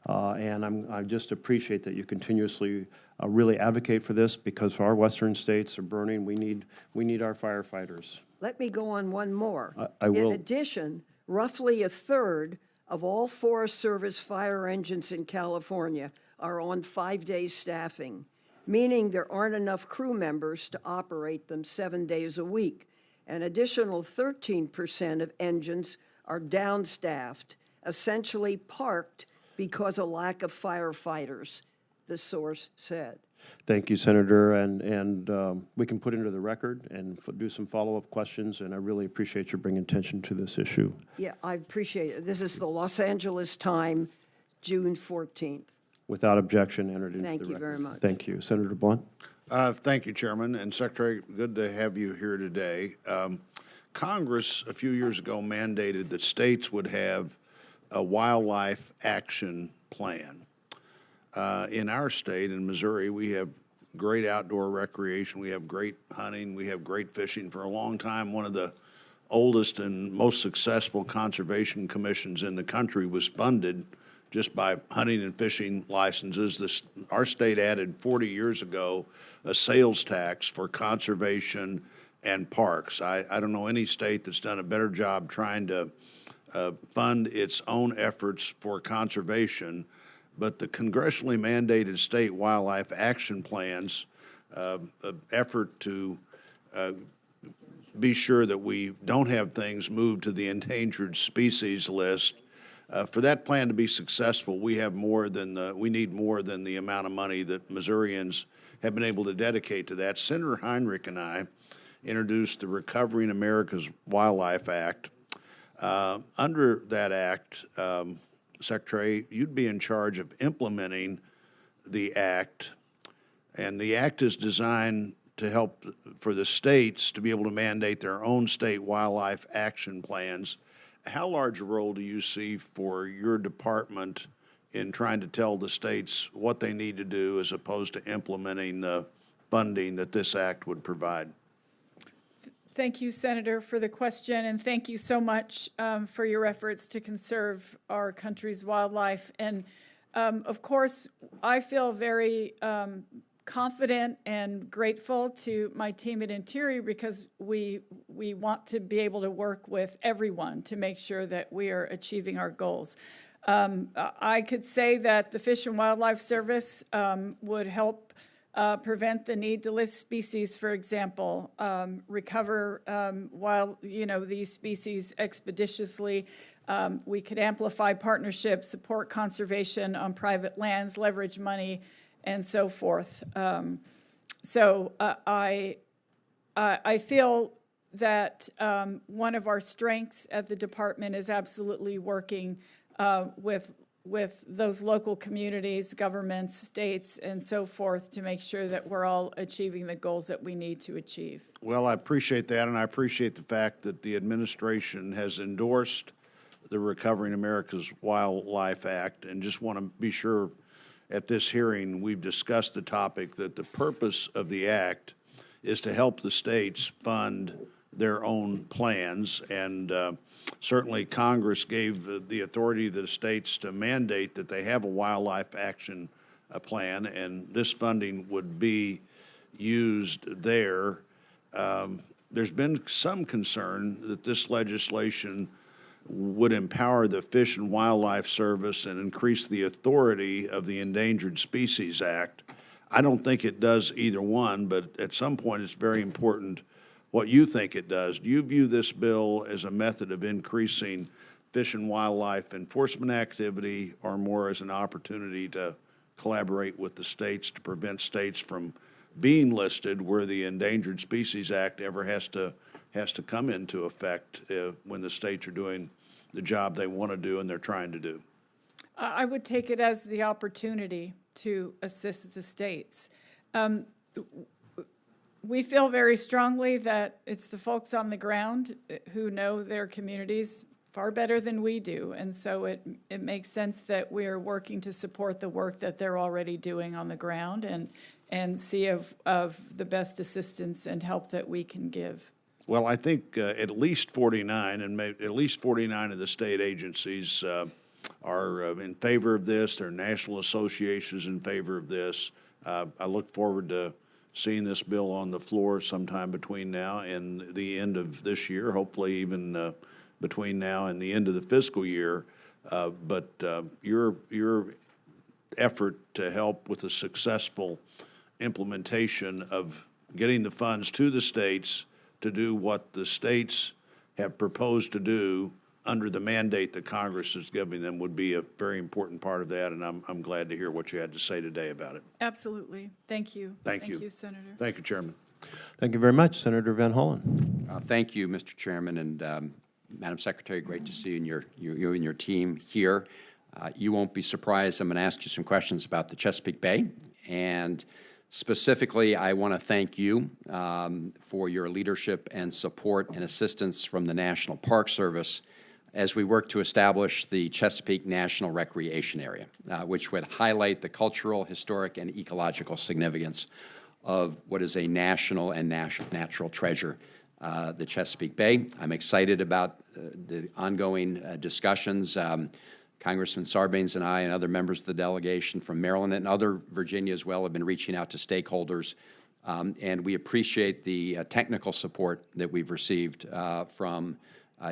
And I just appreciate that you continuously really advocate for this, because our western states are burning. We need our firefighters. Let me go on one more. I will. In addition, roughly a third of all Forest Service fire engines in California are on 5-day staffing, meaning there aren't enough crew members to operate them 7 days a week. An additional 13% of engines are downstaffed, essentially parked because of lack of firefighters, the source said. Thank you, Senator, and we can put into the record and do some follow-up questions, and I really appreciate your bringing attention to this issue. Yeah, I appreciate it. This is the Los Angeles Times, June 14th. Without objection, entered into the record. Thank you very much. Thank you. Senator Blunt? Thank you, Chairman, and Secretary, good to have you here today. Congress, a few years ago, mandated that states would have a wildlife action plan. In our state, in Missouri, we have great outdoor recreation, we have great hunting, we have great fishing. For a long time, one of the oldest and most successful conservation commissions in the country was funded just by hunting and fishing licenses. Our state added 40 years ago a sales tax for conservation and parks. I don't know any state that's done a better job trying to fund its own efforts for conservation. But the congressionally mandated state wildlife action plans, effort to be sure that we don't have things moved to the endangered species list. For that plan to be successful, we need more than the amount of money that Missourians have been able to dedicate to that. Senator Heinrich and I introduced the Recovering America's Wildlife Act. Under that act, Secretary, you'd be in charge of implementing the act, and the act is designed to help for the states to be able to mandate their own state wildlife action plans. How large a role do you see for your department in trying to tell the states what they need to do as opposed to implementing the funding that this act would provide? Thank you, Senator, for the question, and thank you so much for your efforts to conserve our country's wildlife. And of course, I feel very confident and grateful to my team at Interior, because we want to be able to work with everyone to make sure that we are achieving our goals. I could say that the Fish and Wildlife Service would help prevent the need to list species, for example, recover these species expeditiously. We could amplify partnerships, support conservation on private lands, leverage money, and so forth. I feel that one of our strengths at the department is absolutely working with those local communities, governments, states, and so forth to make sure that we're all achieving the goals that we need to achieve. Well, I appreciate that, and I appreciate the fact that the administration has endorsed the Recovering America's Wildlife Act, and just want to be sure at this hearing we've discussed the topic that the purpose of the act is to help the states fund their own plans, and certainly Congress gave the authority to the states to mandate that they have a wildlife action plan, and this funding would be used there. There's been some concern that this legislation would empower the Fish and Wildlife Service and increase the authority of the Endangered Species Act. I don't think it does either one, but at some point it's very important what you think it does. Do you view this bill as a method of increasing fish and wildlife enforcement activity, or more as an opportunity to collaborate with the states to prevent states from being listed where the Endangered Species Act ever has to come into effect when the states are doing the job they want to do and they're trying to do? I would take it as the opportunity. to assist the states. We feel very strongly that it's the folks on the ground who know their communities far better than we do, and so it makes sense that we're working to support the work that they're already doing on the ground and see of the best assistance and help that we can give. Well, I think at least 49, and at least 49 of the state agencies are in favor of this. Their national associations in favor of this. I look forward to seeing this bill on the floor sometime between now and the end of this year, hopefully even between now and the end of the fiscal year. But your effort to help with a successful implementation of getting the funds to the states to do what the states have proposed to do under the mandate that Congress is giving them would be a very important part of that, and I'm glad to hear what you had to say today about it. Absolutely. Thank you. Thank you. Thank you, Senator. Thank you, Chairman. Thank you very much, Senator Van Hollen. Thank you, Mr. Chairman, and Madam Secretary, great to see you and your team here. You won't be surprised, I'm going to ask you some questions about the Chesapeake Bay, and specifically, I want to thank you for your leadership and support and assistance from the National Park Service as we work to establish the Chesapeake National Recreation Area, which would highlight the cultural, historic, and ecological significance of what is a national and natural treasure, the Chesapeake Bay. I'm excited about the ongoing discussions. Congressman Sarbanes and I and other members of the delegation from Maryland and other Virginia as well have been reaching out to stakeholders, and we appreciate the technical support that we've received from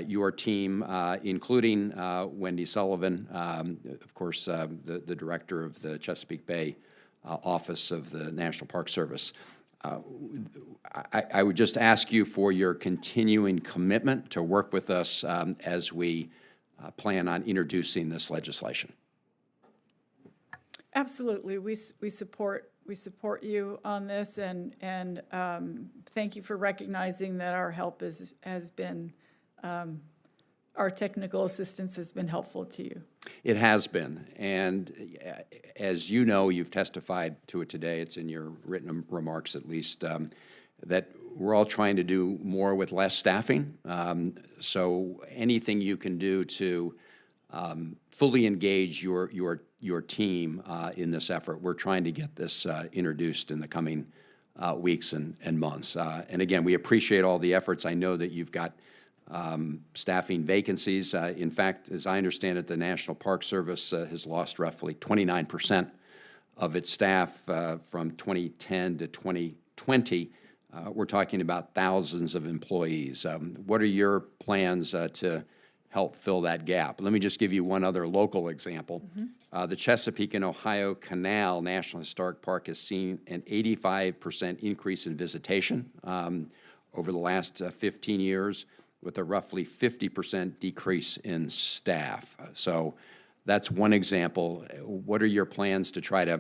your team, including Wendy Sullivan, of course, the director of the Chesapeake Bay Office of the National Park Service. I would just ask you for your continuing commitment to work with us as we plan on introducing this legislation. Absolutely. We support you on this, and thank you for recognizing that our help has been our technical assistance has been helpful to you. It has been, and as you know, you've testified to it today, it's in your written remarks at least, that we're all trying to do more with less staffing. So anything you can do to fully engage your team in this effort, we're trying to get this introduced in the coming weeks and months. And again, we appreciate all the efforts. I know that you've got staffing vacancies. In fact, as I understand it, the National Park Service has lost roughly 29% of its staff from 2010 to 2020. We're talking about thousands of employees. What are your plans to help fill that gap? Let me just give you one other local example. The Chesapeake and Ohio Canal National Historic Park has seen an 85% increase in visitation over the last 15 years, with a roughly 50% decrease in staff. So that's one example. What are your plans to try to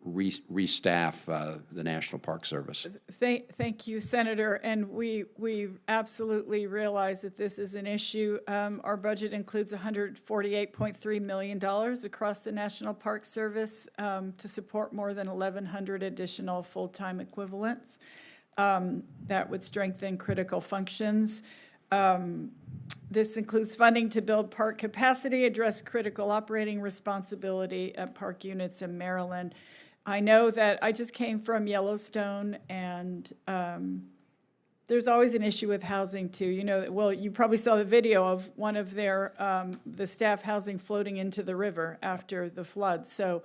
restaff the National Park Service? Thank you, Senator. And we absolutely realize that this is an issue. Our budget includes $148.3 million across the National Park Service to support more than 1,100 additional full-time equivalents. That would strengthen critical functions. This includes funding to build park capacity, address critical operating responsibility at park units in Maryland. I know that I just came from Yellowstone, and there's always an issue with housing too. You know, well, you probably saw the video of one of their the staff housing floating into the river after the flood. So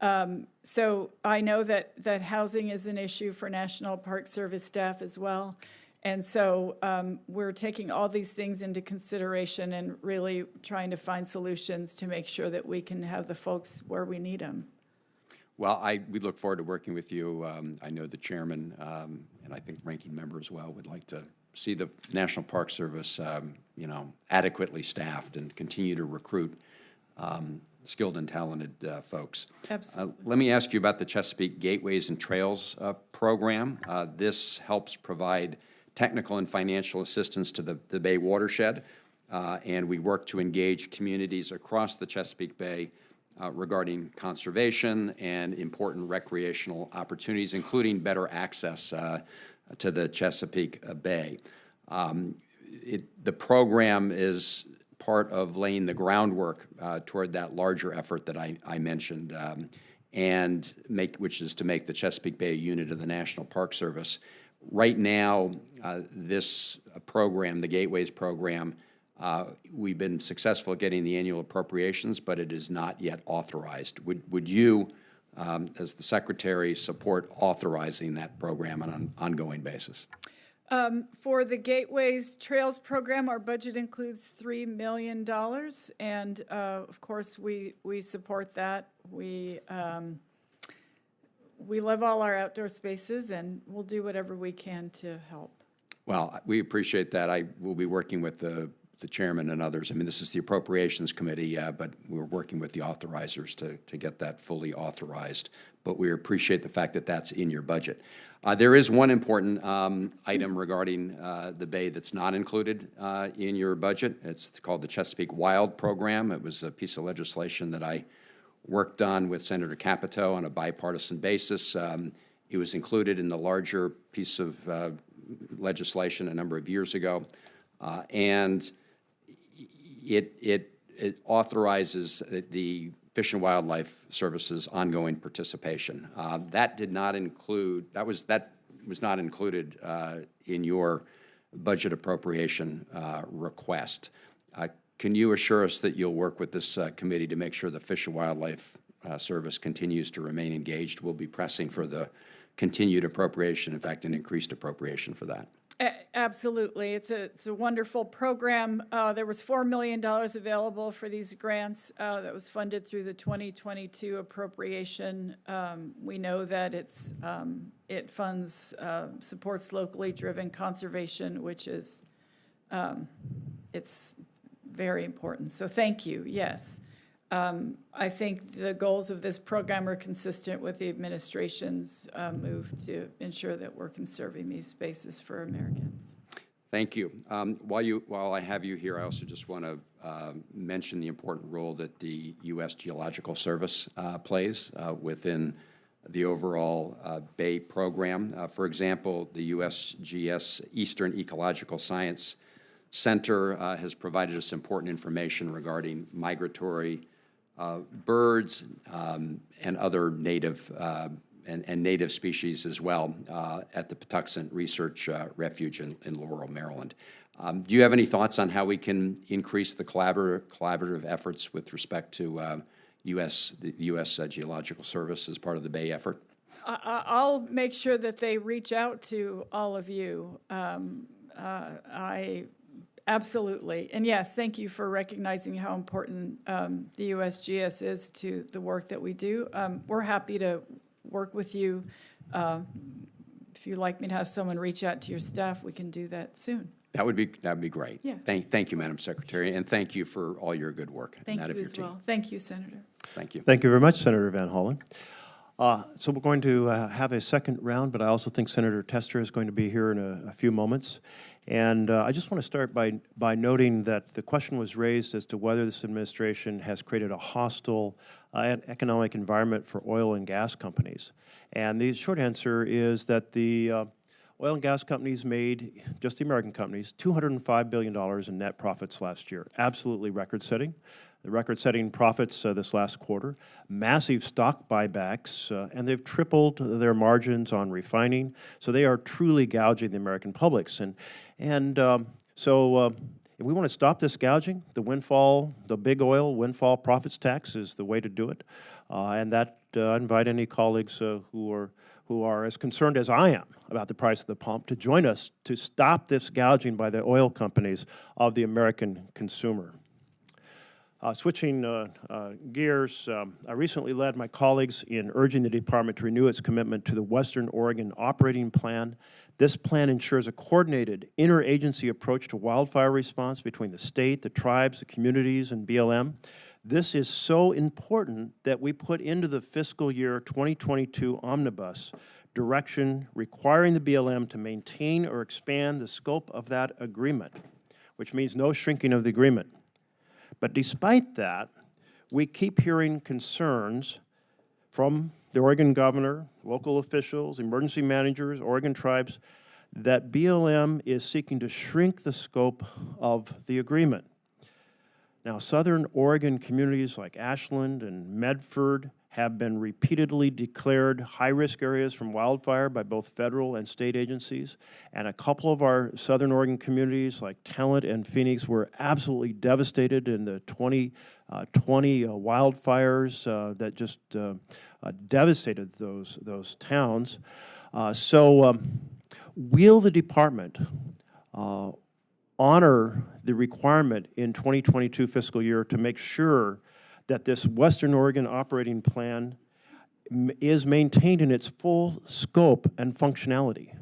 I know that housing is an issue for National Park Service staff as well. And so we're taking all these things into consideration and really trying to find solutions to make sure that we can have the folks where we need them. Well, we look forward to working with you. I know the chairman, and I think ranking member as well, would like to see the National Park Service, adequately staffed and continue to recruit skilled and talented folks. Absolutely. Let me ask you about the Chesapeake Gateways and Trails program. This helps provide technical and financial assistance to the Bay watershed, and we work to engage communities across the Chesapeake Bay regarding conservation and important recreational opportunities, including better access to the Chesapeake Bay. The program is part of laying the groundwork toward that larger effort that I mentioned, which is to make the Chesapeake Bay a unit of the National Park Service. Right now, this program, the Gateways program, we've been successful at getting the annual appropriations, but it is not yet authorized. Would you, as the Secretary, support authorizing that program on an ongoing basis? For the Gateways Trails program, our budget includes $3 million, and of course, we support that. We love all our outdoor spaces, and we'll do whatever we can to help. Well, we appreciate that. I will be working with the chairman and others. I mean, this is the Appropriations Committee, but we're working with the authorizers to get that fully authorized. But we appreciate the fact that that's in your budget. There is one important item regarding the Bay that's not included in your budget. It's called the Chesapeake Wild Program. It was a piece of legislation that I worked on with Senator Capito on a bipartisan basis. It was included in the larger piece of legislation a number of years ago, and it authorizes the Fish and Wildlife Service's ongoing participation. That was not included in your budget appropriation request. Can you assure us that you'll work with this committee to make sure the Fish and Wildlife Service continues to remain engaged? We'll be pressing for the continued appropriation, in fact, an increased appropriation for that. Absolutely. It's a wonderful program. There was $4 million available for these grants that was funded through the 2022 appropriation. We know that it funds, supports locally driven conservation, which is, it's very important. So thank you, yes. I think the goals of this program are consistent with the administration's move to ensure that we're conserving these spaces for Americans. Thank you. While I have you here, I also just want to mention the important role that the U.S. Geological Service plays within the overall Bay program. For example, the USGS Eastern Ecological Science Center has provided us important information regarding migratory birds and other native and native species as well at the Patuxent Research Refuge in Laurel, Maryland. Do you have any thoughts on how we can increase the collaborative efforts with respect to the U.S. Geological Service as part of the Bay effort? I'll make sure that they reach out to all of you. Absolutely. And yes, thank you for recognizing how important the USGS is to the work that we do. We're happy to work with you. If you'd like me to have someone reach out to your staff, we can do that soon. That would be great. Yeah. Thank you, Madam Secretary, and thank you for all your good work. Thank you as well. Thank you, Senator. Thank you. Thank you very much, Senator Van Haaland. So we're going to have a second round, but I also think Senator Tester is going to be here in a few moments. And I just want to start by noting that the question was raised as to whether this administration has created a hostile economic environment for oil and gas companies. And the short answer is that the oil and gas companies made, just the American companies, $205 billion in net profits last year. Absolutely record-setting. The record-setting profits this last quarter, massive stock buybacks, and they've tripled their margins on refining. So they are truly gouging the American publics. So if we want to stop this gouging, the big oil windfall profits tax is the way to do it. And that I invite any colleagues who are as concerned as I am about the price of the pump to join us to stop this gouging by the oil companies of the American consumer. Switching gears, I recently led my colleagues in urging the Department to renew its commitment to the Western Oregon Operating Plan. This plan ensures a coordinated interagency approach to wildfire response between the state, the tribes, the communities, and BLM. This is so important that we put into the fiscal year 2022 omnibus direction requiring the BLM to maintain or expand the scope of that agreement, which means no shrinking of the agreement. But despite that, we keep hearing concerns from the Oregon governor, local officials, emergency managers, Oregon tribes, that BLM is seeking to shrink the scope of the agreement. Now, southern Oregon communities like Ashland and Medford have been repeatedly declared high-risk areas from wildfire by both federal and state agencies, and a couple of our southern Oregon communities like Talent and Phoenix were absolutely devastated in the 2020 wildfires that just devastated those towns. Will the department honor the requirement in 2022 fiscal year to make sure that this Western Oregon operating plan is maintained in its full scope and functionality?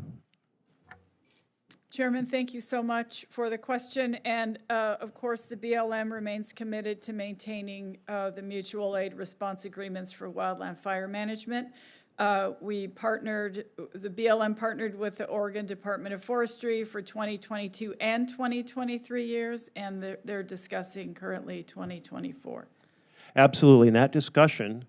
Chairman, thank you so much for the question. And of course, the BLM remains committed to maintaining the mutual aid response agreements for wildland fire management. The BLM partnered with the Oregon Department of Forestry for 2022 and 2023 years, and they're discussing currently 2024. Absolutely, and that discussion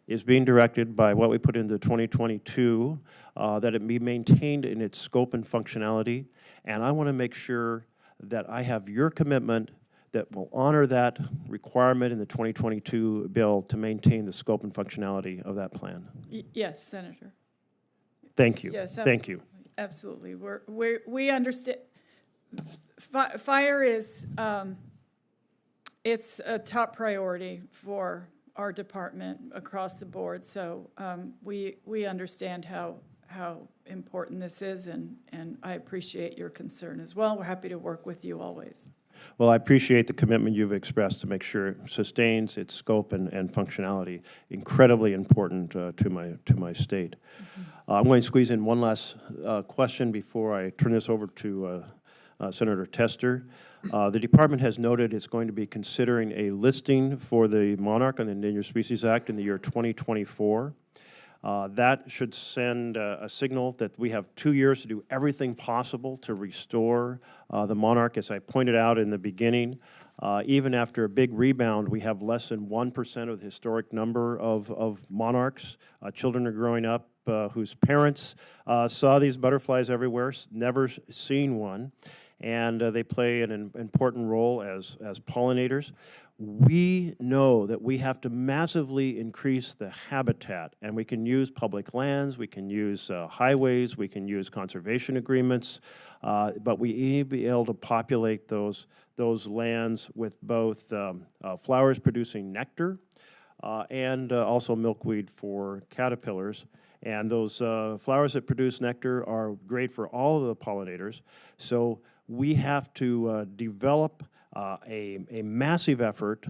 is being directed by what we put into 2022, that it be maintained in its scope and functionality, and I want to make sure that I have your commitment that will honor that requirement in the 2022 bill to maintain the scope and functionality of that plan. Yes, Senator. Thank you. Yes, thank you. Absolutely. We understand. Fire is it's a top priority for our department across the board. So we understand how important this is, and I appreciate your concern as well. We're happy to work with you always. Well, I appreciate the commitment you've expressed to make sure it sustains its scope and functionality. Incredibly important to my state. I'm going to squeeze in one last question before I turn this over to Senator Tester. The department has noted it's going to be considering a listing for the monarch on the Endangered Species Act in the year 2024. That should send a signal that we have 2 years to do everything possible to restore the monarch. As I pointed out in the beginning, even after a big rebound, we have less than 1% of the historic number of monarchs. Children are growing up whose parents saw these butterflies everywhere, never seen one, and they play an important role as pollinators. We know that we have to massively increase the habitat, and we can use public lands, we can use highways, we can use conservation agreements, but we need to be able to populate those lands with both flowers producing nectar and also milkweed for caterpillars. And those flowers that produce nectar are great for all of the pollinators. So we have to develop a massive effort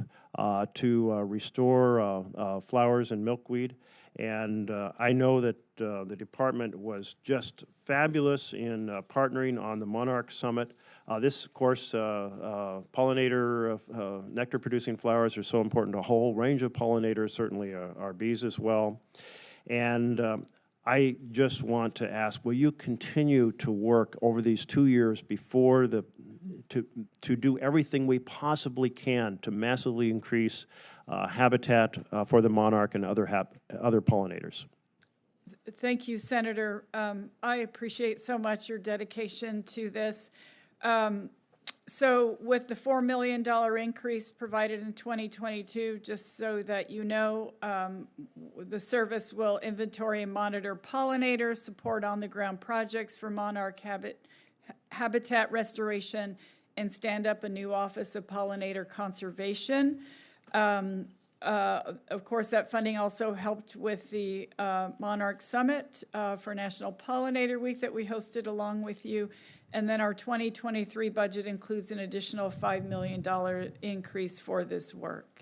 to restore flowers and milkweed. And I know that the department was just fabulous in partnering on the Monarch Summit. This, of course, pollinator, nectar-producing flowers are so important to a whole range of pollinators, certainly our bees as well. And I just want to ask, will you continue to work over these 2 years before to do everything we possibly can to massively increase habitat for the monarch and other pollinators? Thank you, Senator. I appreciate so much your dedication to this. So with the $4 million increase provided in 2022, just so that you know, the service will inventory and monitor pollinators, support on-the-ground projects for monarch habitat restoration, and stand up a new Office of Pollinator Conservation. Of course, that funding also helped with the Monarch Summit for National Pollinator Week that we hosted along with you. And then our 2023 budget includes an additional $5 million increase for this work.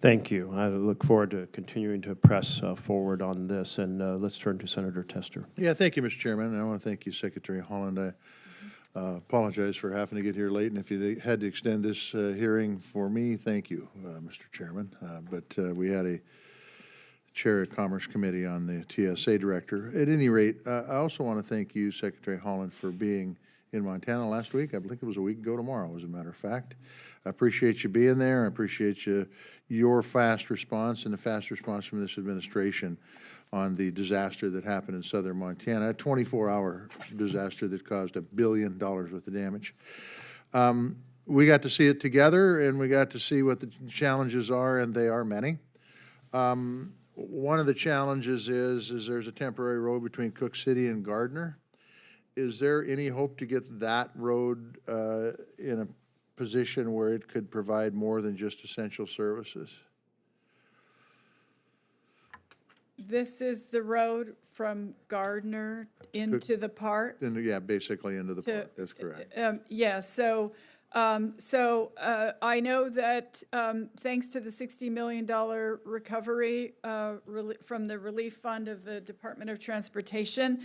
Thank you. I look forward to continuing to press forward on this. And let's turn to Senator Tester. Yeah, thank you, Mr. Chairman. And I want to thank you, Secretary Haaland. I apologize for having to get here late, and if you had to extend this hearing for me, thank you, Mr. Chairman. But we had a Chair of Commerce Committee on the TSA Director. At any rate, I also want to thank you, Secretary Haaland, for being in Montana last week. I think it was a week ago tomorrow, as a matter of fact. I appreciate you being there. I appreciate your fast response and the fast response from this administration on the disaster that happened in southern Montana, a 24-hour disaster that caused $1 billion worth of damage. We got to see it together, and we got to see what the challenges are, and they are many. One of the challenges is there's a temporary road between Cook City and Gardner. Is there any hope to get that road in a position where it could provide more than just essential services? This is the road from Gardner into the park? Yeah, basically into the park, that's correct. Yeah, so I know that thanks to the $60 million recovery from the relief fund of the Department of Transportation,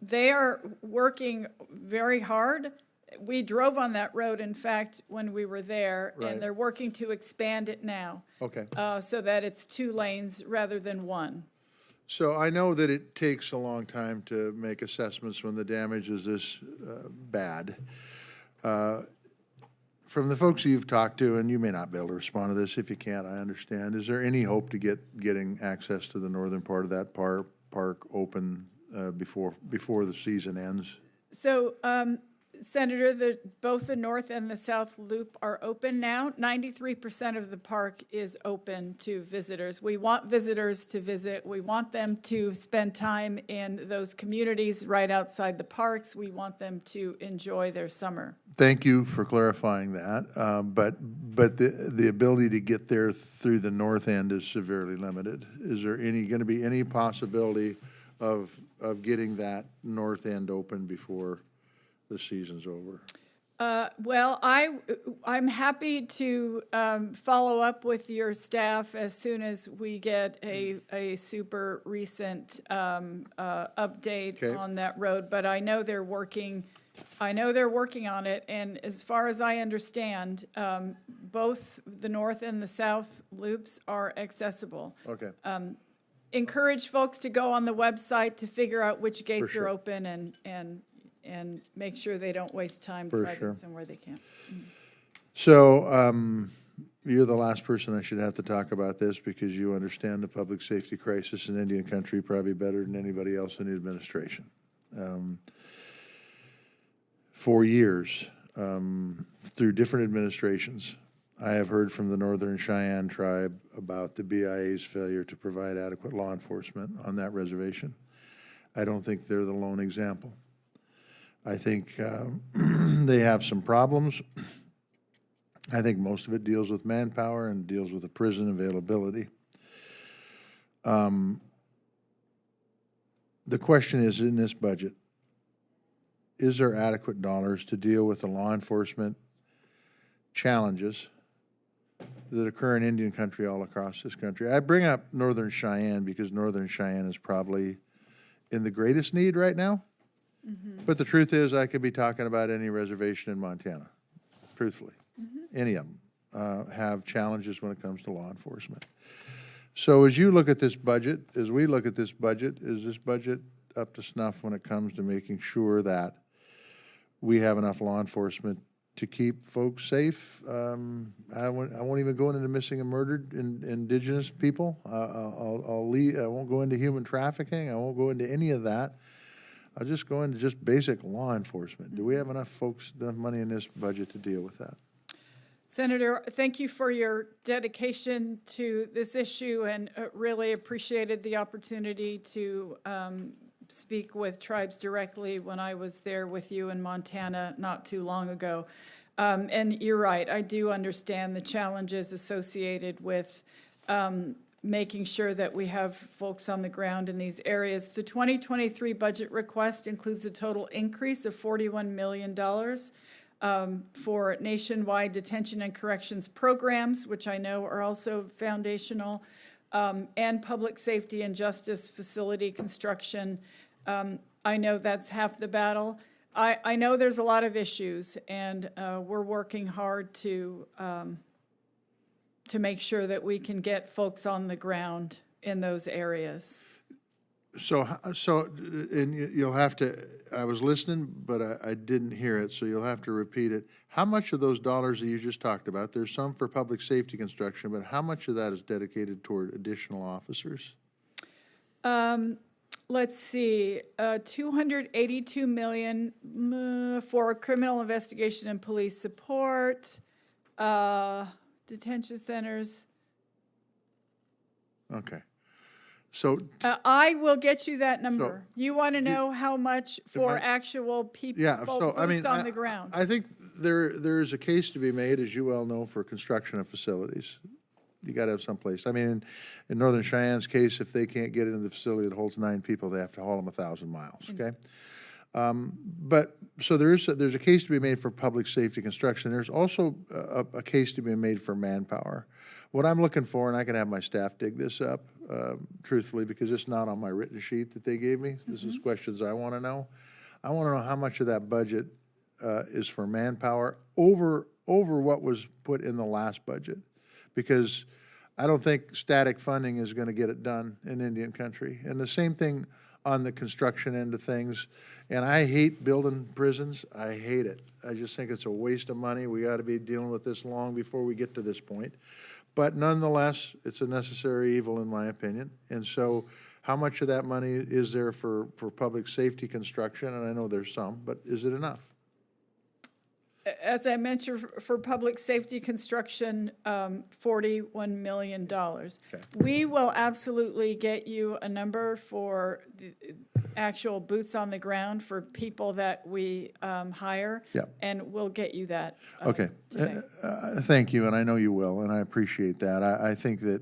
they are working very hard. We drove on that road, in fact, when we were there, Right. and they're working to expand it now. Okay. So that it's 2 lanes rather than 1. So I know that it takes a long time to make assessments when the damage is this bad. From the folks you've talked to, and you may not be able to respond to this, if you can't, I understand, is there any hope to getting access to the northern part of that park open before the season ends? So, Senator, both the north and the south loop are open now. 93% of the park is open to visitors. We want visitors to visit. We want them to spend time in those communities right outside the parks. We want them to enjoy their summer. Thank you for clarifying that, but the ability to get there through the north end is severely limited. Is there going to be any possibility of getting that north end open before the season's over? Well, I'm happy to follow up with your staff as soon as we get a super recent update Okay. on that road. But I know they're working. I know they're working on it. And as far as I understand, both the north and the south loops are accessible. Okay. Encourage folks to go on the website to figure out which gates sure. are open and make sure they don't waste time For driving sure. somewhere they can't. So you're the last person I should have to talk about this because you understand the public safety crisis in Indian Country probably better than anybody else in the administration. For years, through different administrations, I have heard from the Northern Cheyenne tribe about the BIA's failure to provide adequate law enforcement on that reservation. I don't think they're the lone example. I think they have some problems. I think most of it deals with manpower and deals with the prison availability. The question is, in this budget, is there adequate dollars to deal with the law enforcement challenges that occur in Indian Country all across this country? I bring up Northern Cheyenne because Northern Cheyenne is probably in the greatest need right now. Mm-hmm. But the truth is, I could be talking about any reservation in Montana, truthfully. Mm-hmm. Any of them have challenges when it comes to law enforcement. So as you look at this budget, as we look at this budget, is this budget up to snuff when it comes to making sure that we have enough law enforcement to keep folks safe? I won't even go into missing and murdered indigenous people. I'll leave. I won't go into human trafficking. I won't go into any of that. I'll just go into just basic law enforcement. Do we have enough money in this budget to deal with that? Senator, thank you for your dedication to this issue and really appreciated the opportunity to speak with tribes directly when I was there with you in Montana not too long ago. And you're right, I do understand the challenges associated with making sure that we have folks on the ground in these areas. The 2023 budget request includes a total increase of $41 million for nationwide detention and corrections programs, which I know are also foundational, and public safety and justice facility construction. I know that's half the battle. I know there's a lot of issues, and we're working hard to make sure that we can get folks on the ground in those areas. And you'll have to, I was listening, but I didn't hear it, so you'll have to repeat it. How much of those dollars that you just talked about, there's some for public safety construction, but how much of that is dedicated toward additional officers? Let's see, 282 million for criminal investigation and police support, detention centers. Okay. So, I will get you that number. You want to know how much for actual people, yeah, so, I mean, boots on the ground? I think there's a case to be made, as you well know, for construction of facilities. You got to have someplace. I mean, in Northern Cheyenne's case, if they can't get into the facility that holds 9 people, they have to haul them 1,000 miles, okay? But, so there's a case to be made for public safety construction. There's also a case to be made for manpower. What I'm looking for, and I can have my staff dig this up, truthfully, because it's not on my written sheet that they gave me. This is questions I want to know. I want to know how much of that budget is for manpower over what was put in the last budget. Because I don't think static funding is going to get it done in Indian country. And the same thing on the construction end of things. And I hate building prisons. I hate it. I just think it's a waste of money. We ought to be dealing with this long before we get to this point. But nonetheless, it's a necessary evil in my opinion. And so how much of that money is there for public safety construction? And I know there's some, but is it enough? As I mentioned, for public safety construction, $41 million. We will absolutely get you a number for the actual boots on the ground for people that we hire. Yep. And we'll get you that Okay. today. Thank you, and I know you will, and I appreciate that. I think that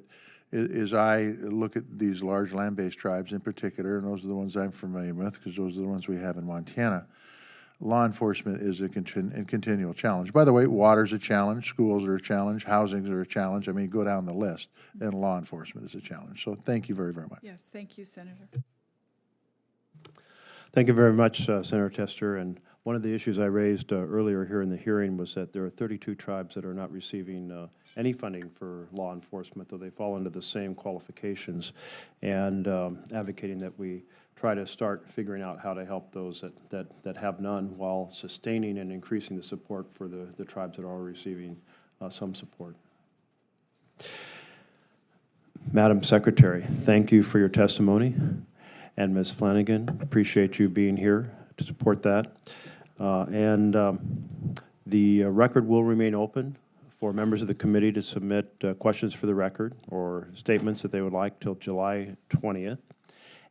as I look at these large land-based tribes in particular, and those are the ones I'm familiar with, because those are the ones we have in Montana, law enforcement is a continual challenge. By the way, water's a challenge, schools are a challenge, housings are a challenge. I mean, go down the list, and law enforcement is a challenge. So thank you very, very much. Yes, thank you, Senator. Thank you very much, Senator Tester. And one of the issues I raised earlier here in the hearing was that there are 32 tribes that are not receiving any funding for law enforcement, though they fall into the same qualifications, and advocating that we try to start figuring out how to help those that have none while sustaining and increasing the support for the tribes that are receiving some support. Madam Secretary, thank you for your testimony. And Ms. Flanagan, appreciate you being here to support that. The record will remain open for members of the committee to submit questions for the record or statements that they would like till July 20th.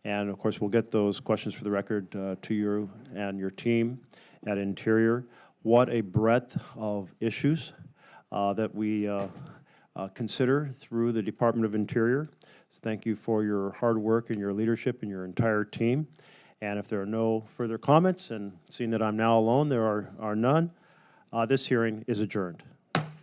And of course, we'll get those questions for the record to you and your team at Interior. What a breadth of issues that we consider through the Department of Interior. So thank you for your hard work and your leadership and your entire team. And if there are no further comments, and seeing that I'm now alone, there are none, this hearing is adjourned.